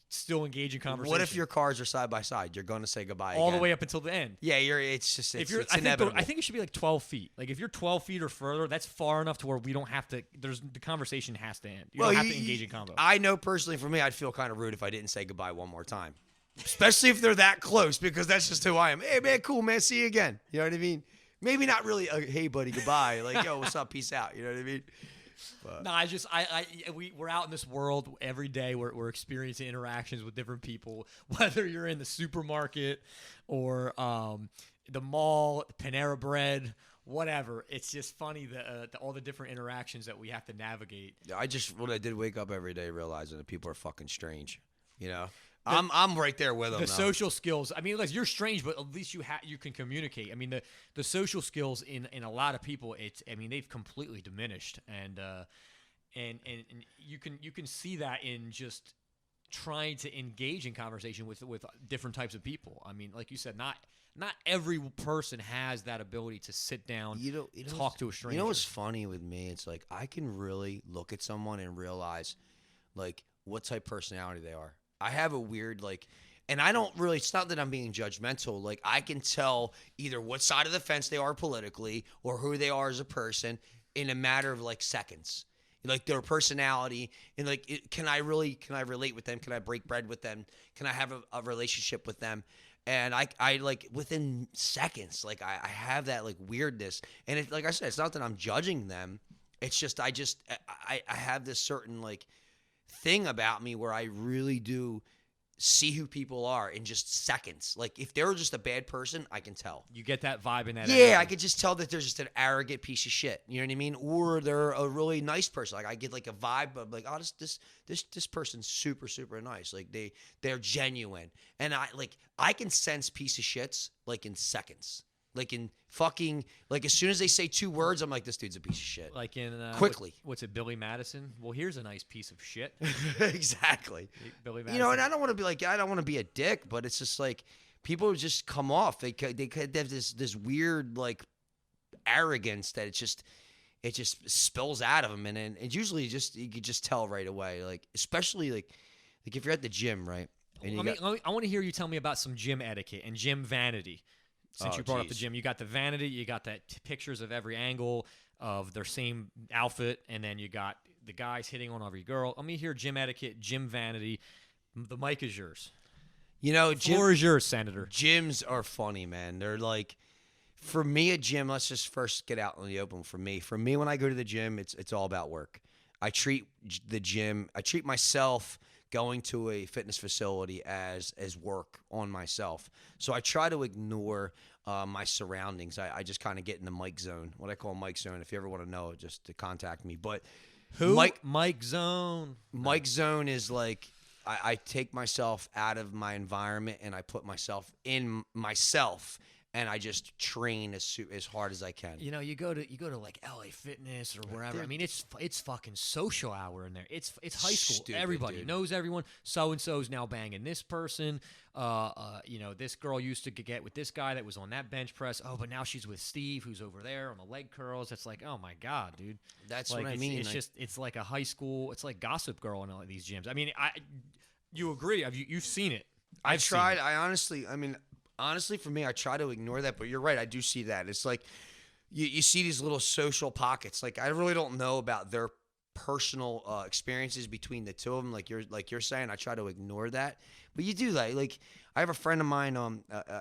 still engage in conversation. What if your cars are side by side? You're going to say goodbye all again. the way up until the end? Yeah, it's just it's, If you're, it's inevitable. I think it should be like 12 feet. Like if you're 12 feet or further, that's far enough to where we don't have to. The conversation has to end. You don't have to engage in convo. I know personally, for me, I'd feel kind of rude if I didn't say goodbye one more time, especially if they're that close, because that's just who I am. Hey man, cool man, see you again. You know what I mean? Maybe not really. Hey buddy, goodbye. Like yo, what's up? Peace out. You know what I mean? But. No, we're out in this world every day. We're experiencing interactions with different people, whether you're in the supermarket or the mall, Panera Bread, whatever. It's just funny all the different interactions that we have to navigate. When I did wake up every day realizing that people are fucking strange. You know, I'm right there with them. The social skills. I mean, like, you're strange, but at least you can communicate. I mean, the social skills in a lot of people, they've completely diminished, and you can see that in just trying to engage in conversation with different types of people. I mean, like you said, not every person has that ability to sit down, talk to a stranger. You know what's funny with me? It's like I can really look at someone and realize, like, what type of personality they are. I have a weird, like, and I don't really, it's not that I'm being judgmental. Like, I can tell either what side of the fence they are politically or who they are as a person in a matter of, like, seconds. Like, their personality, and, like, can I relate with them? Can I break bread with them? Can I have a relationship with them? And I like, within seconds, like, I have that, like, weirdness. And it, like I said, it's not that I'm judging them. It's just, I have this certain, like, thing about me where I really do see who people are in just seconds. Like, if they're just a bad person, I can tell. You get that vibe in that. Yeah, energy. I could just tell that they're just an arrogant piece of shit. You know what I mean? Or they're a really nice person. Like, I get like a vibe of like, oh, this person's super, super nice. Like, they're genuine. And I can sense piece of shits like in seconds. Like, in fucking, like, as soon as they say 2 words, I'm like, this dude's a piece of shit. Like in quickly. What's it, Billy Madison? Well, here's a nice piece of shit. Exactly. Billy Madison. You know, and I don't want to be a dick, but it's just like people just come off. They have this weird, like, arrogance that it just spills out of them, and it's usually you could just tell right away. Like, especially like if you're at the gym, right? And I want to hear you tell me about some gym etiquette and gym vanity. Since you brought up the gym, you got the vanity, you got that pictures of every angle of their same outfit, and then you got the guys hitting on every girl. Let me hear gym etiquette, gym vanity. The mic is yours. You know, floor is yours, Senator. Gyms are funny, man. They're like, for me, a gym. Let's just first get out in the open. For me, when I go to the gym, it's all about work. I treat the gym. I treat myself going to a fitness facility as work on myself. So I try to ignore my surroundings. I just kind of get in the Mike zone, what I call Mike zone. If you ever want to know, just to contact me. But who? Mike zone. Mike zone is like, I take myself out of my environment and I put myself in myself. And I just train as hard as I can. You know, you go to like LA Fitness or wherever. I mean, it's fucking social hour in there. It's high school. Stupid, everybody dude. knows everyone. So and so's now banging this person. You know, this girl used to get with this guy that was on that bench press. Oh, but now she's with Steve, who's over there on the leg curls. It's like, oh my god, dude. That's like, what I mean. It's like a high school. It's like Gossip Girl in all of these gyms. I mean, you agree? You've seen it. I've tried. Honestly, for me, I try to ignore that, but you're right. I do see that. It's like you see these little social pockets. Like, I really don't know about their personal experiences between the two of them. Like you're saying, I try to ignore that. But you do that. Like, I have a friend of mine,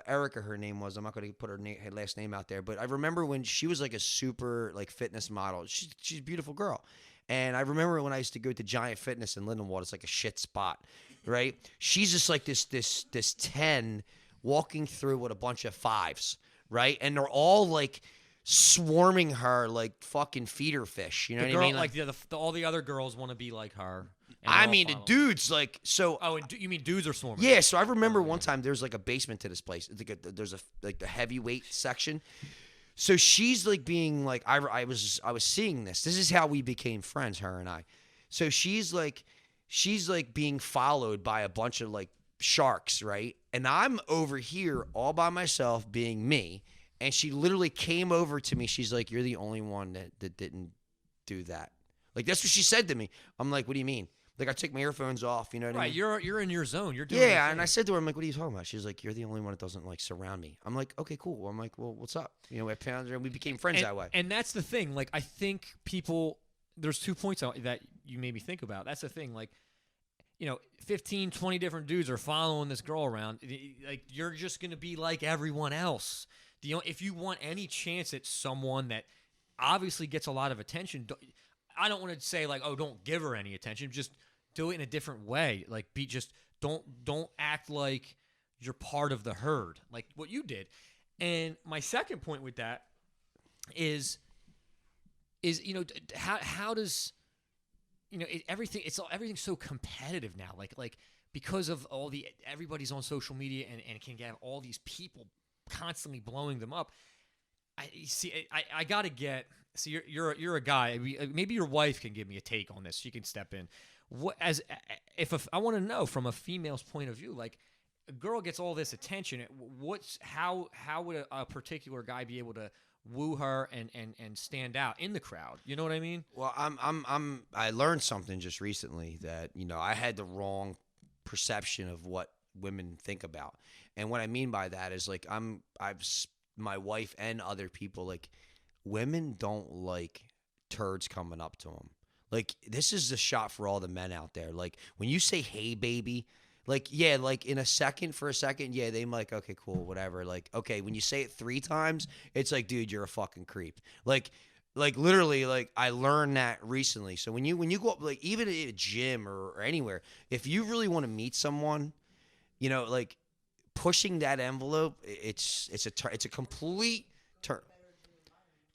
Erica, her name was. I'm not going to put her last name out there, but I remember when she was like a super like fitness model. She's a beautiful girl. And I remember when I used to go to Giant Fitness in Lindenwood. It's like a shit spot, right? She's just like this 10 walking through with a bunch of 5s, right? And they're all like swarming her like fucking feeder fish. You know what I mean? Like all the other girls want to be like her. I mean, the dudes like so. Oh, and you mean dudes are swarming? Yeah. So I remember one time there's like a basement to this place. There's like the heavyweight section. So she's like being like I was seeing this. This is how we became friends, her and I. So she's like being followed by a bunch of like sharks, right? And I'm over here all by myself being me, and she literally came over to me. She's like, you're the only one that didn't do that. Like, that's what she said to me. I'm like, what do you mean? Like I take my earphones off, you know what I Right, mean? you're in your zone. You're doing your Yeah, thing. and I said to her, I'm like, what are you talking about? She's like, you're the only one that doesn't like surround me. I'm like, okay, cool. I'm like, well, what's up? You know, I found her and we became friends that way. And that's the thing. Like, I think people, there's 2 points that you made me think about. That's the thing. Like, 15, 20 different dudes are following this girl around. Like, you're just going to be like everyone else. If you want any chance at someone that obviously gets a lot of attention, I don't want to say like, oh, don't give her any attention. Just do it in a different way. Like, don't act like you're part of the herd, like what you did. And my second point with that is how does everything's so competitive now, like because of everybody's on social media and can get all these people constantly blowing them up. I gotta get. See, you're a guy. Maybe your wife can give me a take on this. She can step in. I want to know from a female's point of view, like a girl gets all this attention. How would a particular guy be able to woo her and stand out in the crowd? You know what I mean? Well, I learned something just recently that, I had the wrong perception of what women think about. And what I mean by that is like my wife and other people, like, women don't like turds coming up to them. Like, this is the shot for all the men out there. Like, when you say, hey, baby, like, yeah, like, for a second, yeah, they like, okay, cool, whatever. Like, okay, when you say it 3 times, it's like, dude, you're a fucking creep. Like literally, like, I learned that recently. So when you go up, like, even at a gym or anywhere, if you really want to meet someone, like, pushing that envelope, it's a complete turn.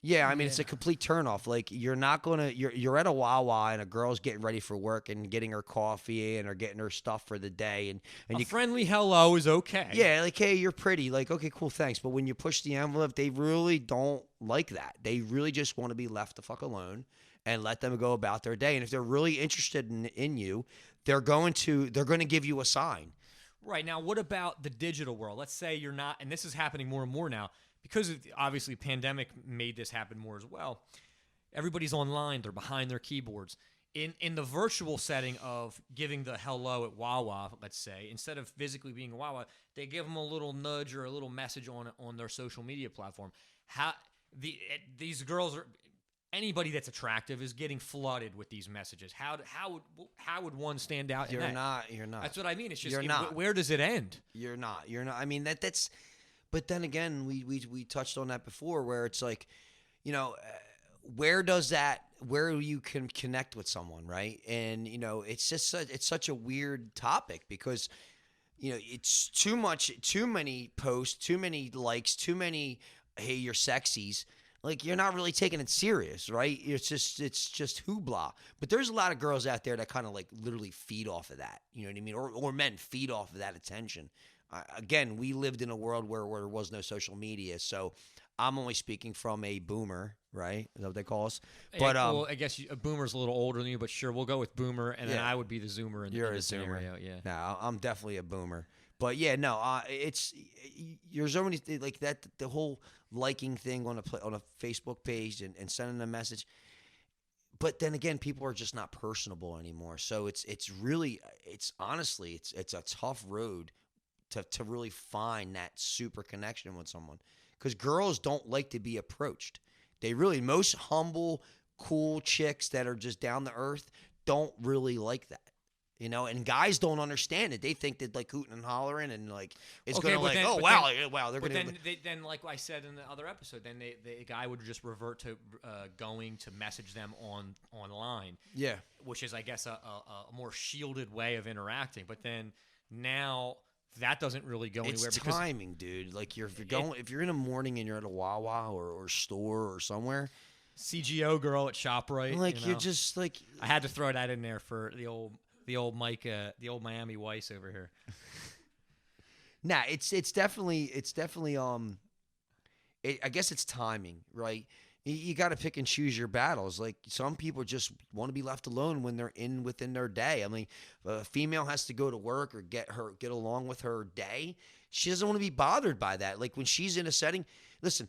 Yeah, I mean, it's a complete turnoff. Like, you're not gonna, you're at a Wawa and a girl's getting ready for work and getting her coffee and or getting her stuff for the day, and a friendly hello is okay. Yeah, like, hey, you're pretty. Like, okay, cool, thanks. But when you push the envelope, they really don't like that. They really just want to be left the fuck alone and let them go about their day. And if they're really interested in you, they're going to give you a sign. Right. Now, what about the digital world? Let's say you're not, and this is happening more and more now, because obviously pandemic made this happen more as well. Everybody's online. They're behind their keyboards. In the virtual setting of giving the hello at Wawa, let's say, instead of physically being a Wawa, they give them a little nudge or a little message on their social media platform. These girls are... Anybody that's attractive is getting flooded with these messages. How would one stand out? You're in that? You're not. That's what I mean. It's just You're not. Where does it end? You're not. I mean, that's. But then again, we touched on that before, where it's like, where you can connect with someone, right? And it's just it's such a weird topic because, it's too many posts, too many likes, too many, hey, you're sexies. Like, you're not really taking it serious, right? It's just hoopla. But there's a lot of girls out there that kind of like literally feed off of that. You know what I mean? Or men feed off of that attention. Again, we lived in a world where there was no social media, so I'm only speaking from a boomer, right? Is that what they call us? But well, I guess a boomer's a little older than you, but sure, we'll go with boomer, and then I would be the zoomer in You're the a scenario. zoomer. Yeah. No, I'm definitely a boomer. But yeah, no, there's so many like that. The whole liking thing on a Facebook page and sending a message. But then again, people are just not personable anymore. So it's honestly it's a tough road to really find that super connection with someone, because girls don't like to be approached. Most humble, cool chicks that are just down to earth don't really like that. And guys don't understand it. They think that like hooting and hollering and like it's Okay, gonna like, then- oh but wow, then- wow, they're But gonna. then, like I said in the other episode, then the guy would just revert to going to message them online. Yeah. Which is, I guess, a more shielded way of interacting. But then now that doesn't really go anywhere. It's timing, dude. Like if you're in the morning and you're at a Wawa or store or somewhere. CGO girl at ShopRite. Like you're just like. I had to throw that in there for the old Mike, the old Miami Weiss over here. Nah, it's definitely I guess it's timing, right? You got to pick and choose your battles. Like, some people just want to be left alone when they're within their day. I mean, a female has to go to work or get along with her day. She doesn't want to be bothered by that. Like, when she's in a setting, listen,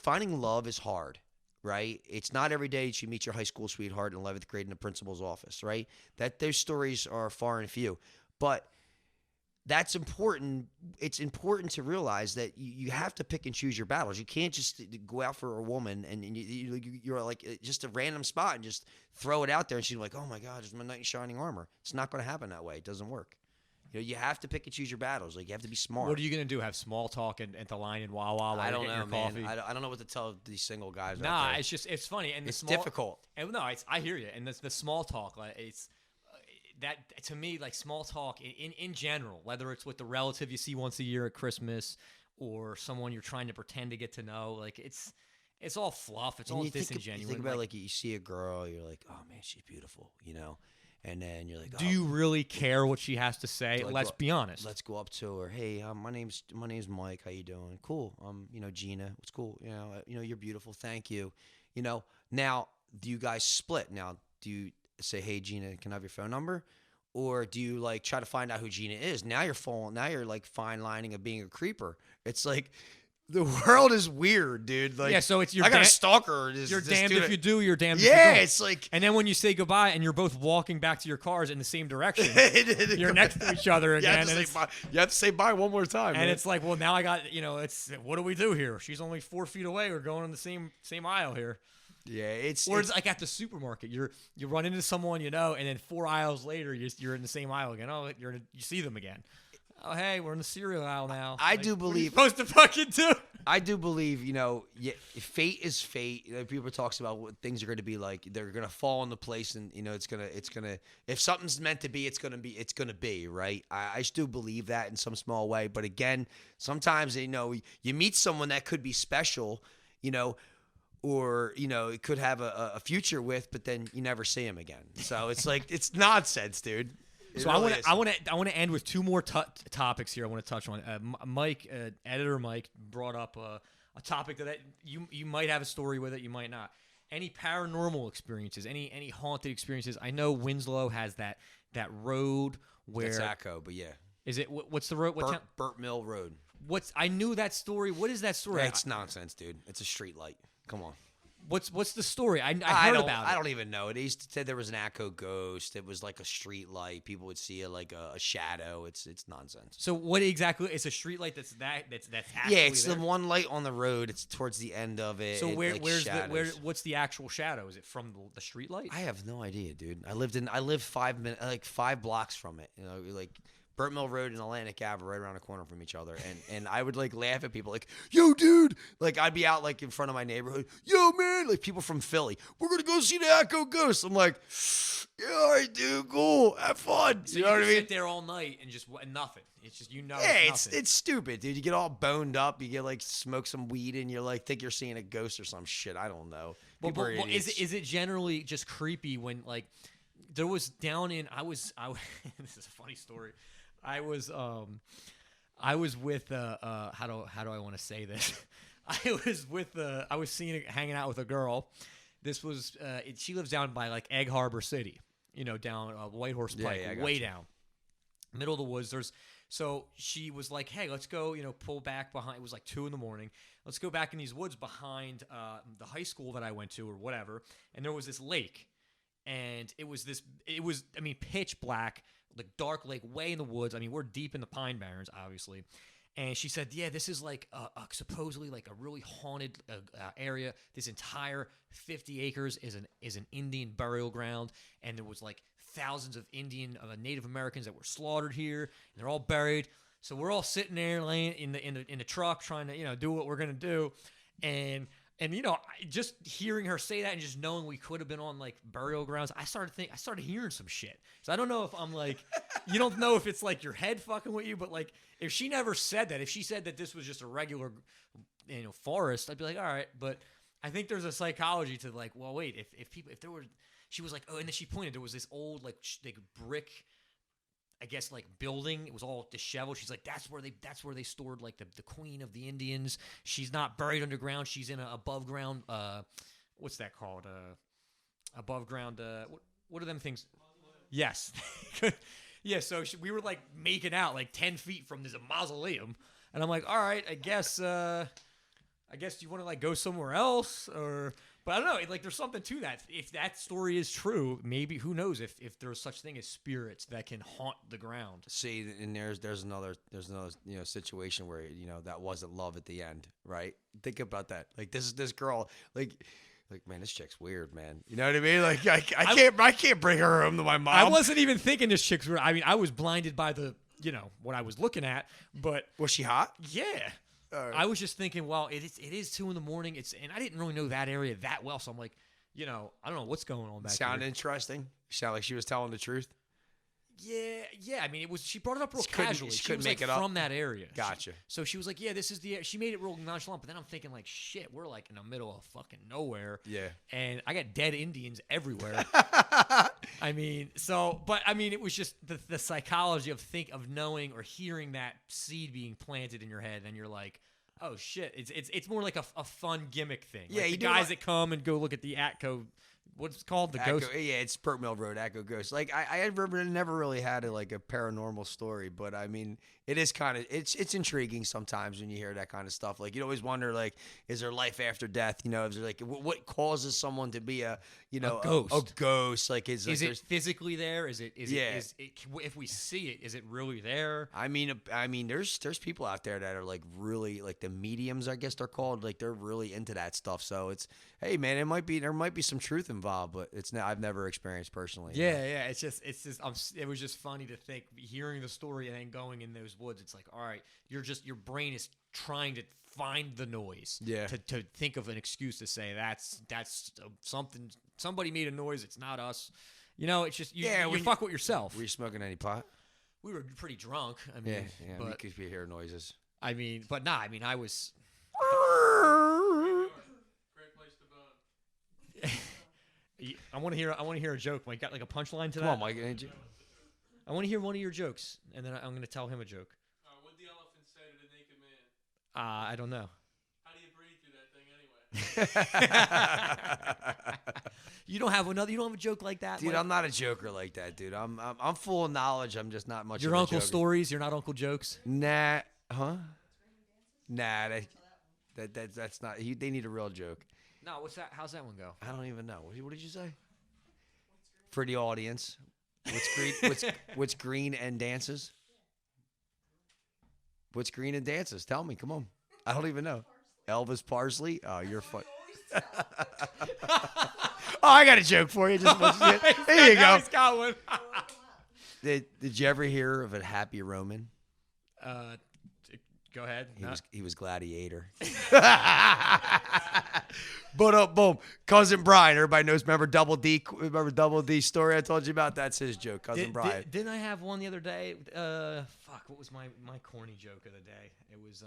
finding love is hard, right? It's not every day that you meet your high school sweetheart in 11th grade in the principal's office, right? That those stories are far and few. But that's important. It's important to realize that you have to pick and choose your battles. You can't just go out for a woman and you're like just a random spot and just throw it out there and she's like, oh my God, it's my knight in shining armor. It's not going to happen that way. It doesn't work. You have to pick and choose your battles. Like, you have to be smart. What are you gonna do? Have small talk at the line in Wawa while I you're don't getting know, your man. coffee? I don't know what to tell these single guys. Nah, out there. it's funny and it's difficult. And no, I hear you. And the small talk, like it's that to me, like small talk in general, whether it's with the relative you see once a year at Christmas or someone you're trying to pretend to get to know, like it's all fluff. It's all disingenuous. You think about like you see a girl, you're like, oh man, she's beautiful, and then you're like, do you really care what she has to say? Like, Let's be honest. Let's go up to her. Hey, my name's Mike. How you doing? Cool. Gina. What's cool? You're beautiful. Thank you. Now, do you guys split? Now, do you say, hey, Gina, can I have your phone number? Or do you like try to find out who Gina is? Now you're like fine lining of being a creeper. It's like the world is weird, dude. Like, yeah, so it's I got a stalker. You're damned if you do, you're damned if yeah, you don't. it's like, and then when you say goodbye and you're both walking back to your cars in the same direction, you're next to each other again. You have to say bye one more time. And man. it's like, well, now I got, it's what do we do here? She's only 4 feet away. We're going in the same aisle here. Yeah, it's like at the supermarket. You run into someone and then 4 aisles later you're in the same aisle again. Oh, you see them again. Oh, hey, we're in the cereal aisle now. I do believe. What are you supposed to fucking do? I do believe, fate is fate. People talks about what things are going to be like. They're going to fall into place, and it's gonna. If something's meant to be, it's gonna be, right? I still believe that in some small way. But again, sometimes you meet someone that could be special, or it could have a future with, but then you never see him again. So it's like it's nonsense, dude. So I want to end with 2 more topics here. I want to touch on. Mike, editor Mike, brought up a topic that you might have a story with it, you might not. Any paranormal experiences? Any haunted experiences? I know Winslow has that road where it's Acco, but yeah. Is it what's the road? Burt Mill Road. I knew that story. What is that story? It's nonsense, dude. It's a street light. Come on. What's the story? I heard about it. I don't even know. It used to say there was an Acco ghost. It was like a street light. People would see it like a shadow. It's nonsense. So what exactly? It's a street light that's actually yeah. It's there? the one light on the road. It's towards the end of it. So what's the actual shadow? Is it from the street light? I have no idea, dude. I lived 5 blocks from it. Like Burt Mill Road and Atlantic Ave are right around the corner from each other. And I would like laugh at people like, yo, dude. Like I'd be out like in front of my neighborhood. Yo, man. Like people from Philly. We're going to go see the Acco Ghost. I'm like, yeah, all right, dude. Cool. Have fun. So you know what I mean? Sit there all night and just nothing. It's just, yeah, it's stupid, dude. You get all boned up. You get like smoke some weed and you're like, think you're seeing a ghost or some shit. I don't know. But is it generally just creepy when like there was down in, I this is a funny story. I was with how do I want to say this? I was hanging out with a girl. This was she lives down by like Egg Harbor City, down White Horse Pike, way down, middle of the woods. So she was like, hey, let's go, pull back behind. It was like 2 a.m. Let's go back in these woods behind the high school that I went to or whatever. And there was this lake, and it was pitch black. Like dark lake, way in the woods. I mean, we're deep in the Pine Barrens, obviously. And she said, yeah, this is like supposedly like a really haunted area. This entire 50 acres is an Indian burial ground, and there was like thousands of Native Americans that were slaughtered here, and they're all buried. So we're all sitting there laying in the truck trying to do what we're gonna do, and just hearing her say that and just knowing we could have been on like burial grounds, I started hearing some shit. So I don't know if I'm like, you don't know if it's like your head fucking with you, but like if she never said that, if she said that this was just a regular, forest, I'd be like, all right. But I think there's a psychology to like, well, wait, if there were, she was like, oh, and then she pointed, there was this old like brick, I guess like building. It was all disheveled. She's like, that's where they stored like the queen of the Indians. She's not buried underground. She's in a above ground. What's that called? Above ground. What are them things? Yes. Yeah. So we were like making out like 10 feet from this mausoleum, and I'm like, all right, I guess you want to like go somewhere else, or But I don't know. Like, there's something to that. If that story is true, maybe who knows if there's such thing as spirits that can haunt the ground. See, and there's another situation where that wasn't love at the end, right? Think about that. Like this girl, like man, this chick's weird, man. You know what I mean? Like I can't bring her home to my mom. I wasn't even thinking this chick's weird. I mean, I was blinded by the what I was looking at. But was she hot? Yeah. I was just thinking, well, it is 2 a.m. And I didn't really know that area that well, so I'm like, I don't know what's going on back there. Sound interesting? Sound like she was telling the truth? Yeah. I mean, she brought it up real casually. She couldn't was make like it up from that area. Gotcha. So she was like, yeah, this is she made it real nonchalant, but then I'm thinking like, shit, we're like in the middle of fucking nowhere. Yeah. And I got dead Indians everywhere. I mean, it was just the psychology of knowing or hearing that seed being planted in your head, and you're like, oh shit, it's more like a fun gimmick thing. Yeah, like the guys that come and go look at the Atco. What's it called? The ghost? Yeah, it's Perk Mill Road, Atco Ghost. Like, I never really had a paranormal story, but I mean, it is kind of, it's intriguing sometimes when you hear that kind of stuff. Like, you always wonder, like, is there life after death? Is there like, what causes someone to be a ghost? A ghost? Like, is it physically there? Is it, if we see it, is it really there? I mean, there's people out there that are like really, like the mediums, I guess they're called. Like, they're really into that stuff. So it's, hey man, there might be some truth involved, but I've never experienced personally. Yeah. It was just funny to think, hearing the story and then going in those woods. It's like, all right, your brain is trying to find the noise. Yeah. To think of an excuse to say that's something. Somebody made a noise. It's not us. It's just you fuck with yourself. Were you smoking any pot? We were pretty drunk. I mean, yeah. But, we could hear noises. I mean, but nah. I mean, I was. I want to hear a joke. Mike, got like a punchline to that? Come on, Mike. I want to hear one of your jokes, and then I'm going to tell him a joke. What did the elephant say to the naked man? I don't know. How do you breathe through that thing anyway? You don't have a joke like that, dude. Mike? I'm not a joker like that, dude. I'm full of knowledge. I'm just not much. Your of a uncle joker. stories. You're not uncle jokes. Nah, huh? Nah, that's not. They need a real joke. No, what's that? How's that one go? I don't even know. What did you say? For the audience, what's green and dances? What's green and dances? Tell me, come on. I don't even know. Elvis Parsley. Oh, you're fun. Oh, I got a joke for you. Just there you go. He's got one. Did you ever hear of a Happy Roman? Go ahead. He was Gladiator. But boom, cousin Brian. Everybody knows. Remember Double D? Remember Double D story I told you about? That's his joke, cousin Brian. Didn't I have one the other day? What was my corny joke of the day? It was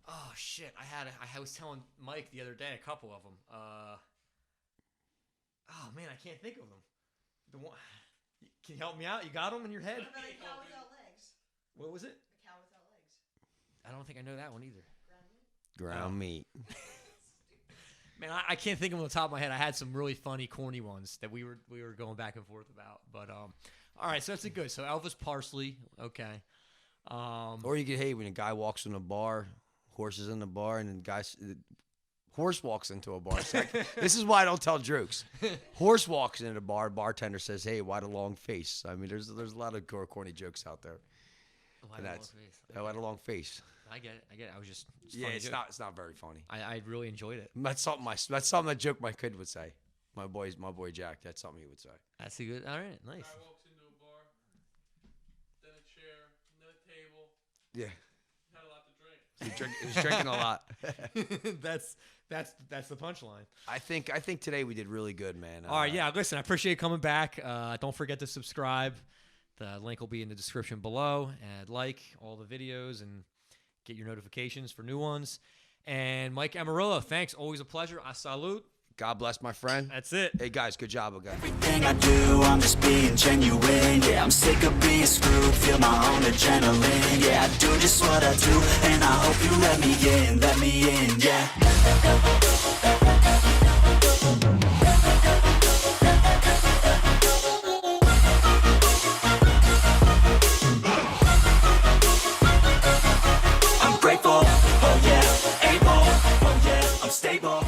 oh shit. I was telling Mike the other day a couple of them. Oh man, I can't think of them. The one. Can you help me out? You got them in your head? What about a cow without legs? What was it? A cow without legs. I don't think I know that one either. Ground meat. Man, I can't think of them on the top of my head. I had some really funny, corny ones that we were going back and forth about. But all right, so that's good. So Elvis Parsley, okay. Or you could, when a guy walks in a bar, horse is in the bar, and the horse walks into a bar. This is why I don't tell jokes. Horse walks into a bar, bartender says, "Hey, why the long face?" I mean, there's a lot of corny jokes out there. Why the long face? Why the long face? I get it. I was just it's not very funny. I really enjoyed it. That's something that joke my kid would say. My boy Jack. That's something he would say. That's a good. All right, nice. Guy walks into a bar, then a chair, then a table. Yeah. Had a lot to drink. He was drinking a lot. That's the punchline. I think today we did really good, man. All right, yeah. Listen, I appreciate you coming back. Don't forget to subscribe. The link will be in the description below. And like all the videos and get your notifications for new ones. And Mike Amoriello, thanks. Always a pleasure. A salute. God bless, my friend. That's it. Hey, guys, good job, guys. Everything I do, I'm just being genuine. Yeah, I'm sick of being screwed, feel my own adrenaline. Yeah, I do just what I do, and I hope you let me in, yeah. I'm grateful, oh yeah, able, oh yeah, I'm stable.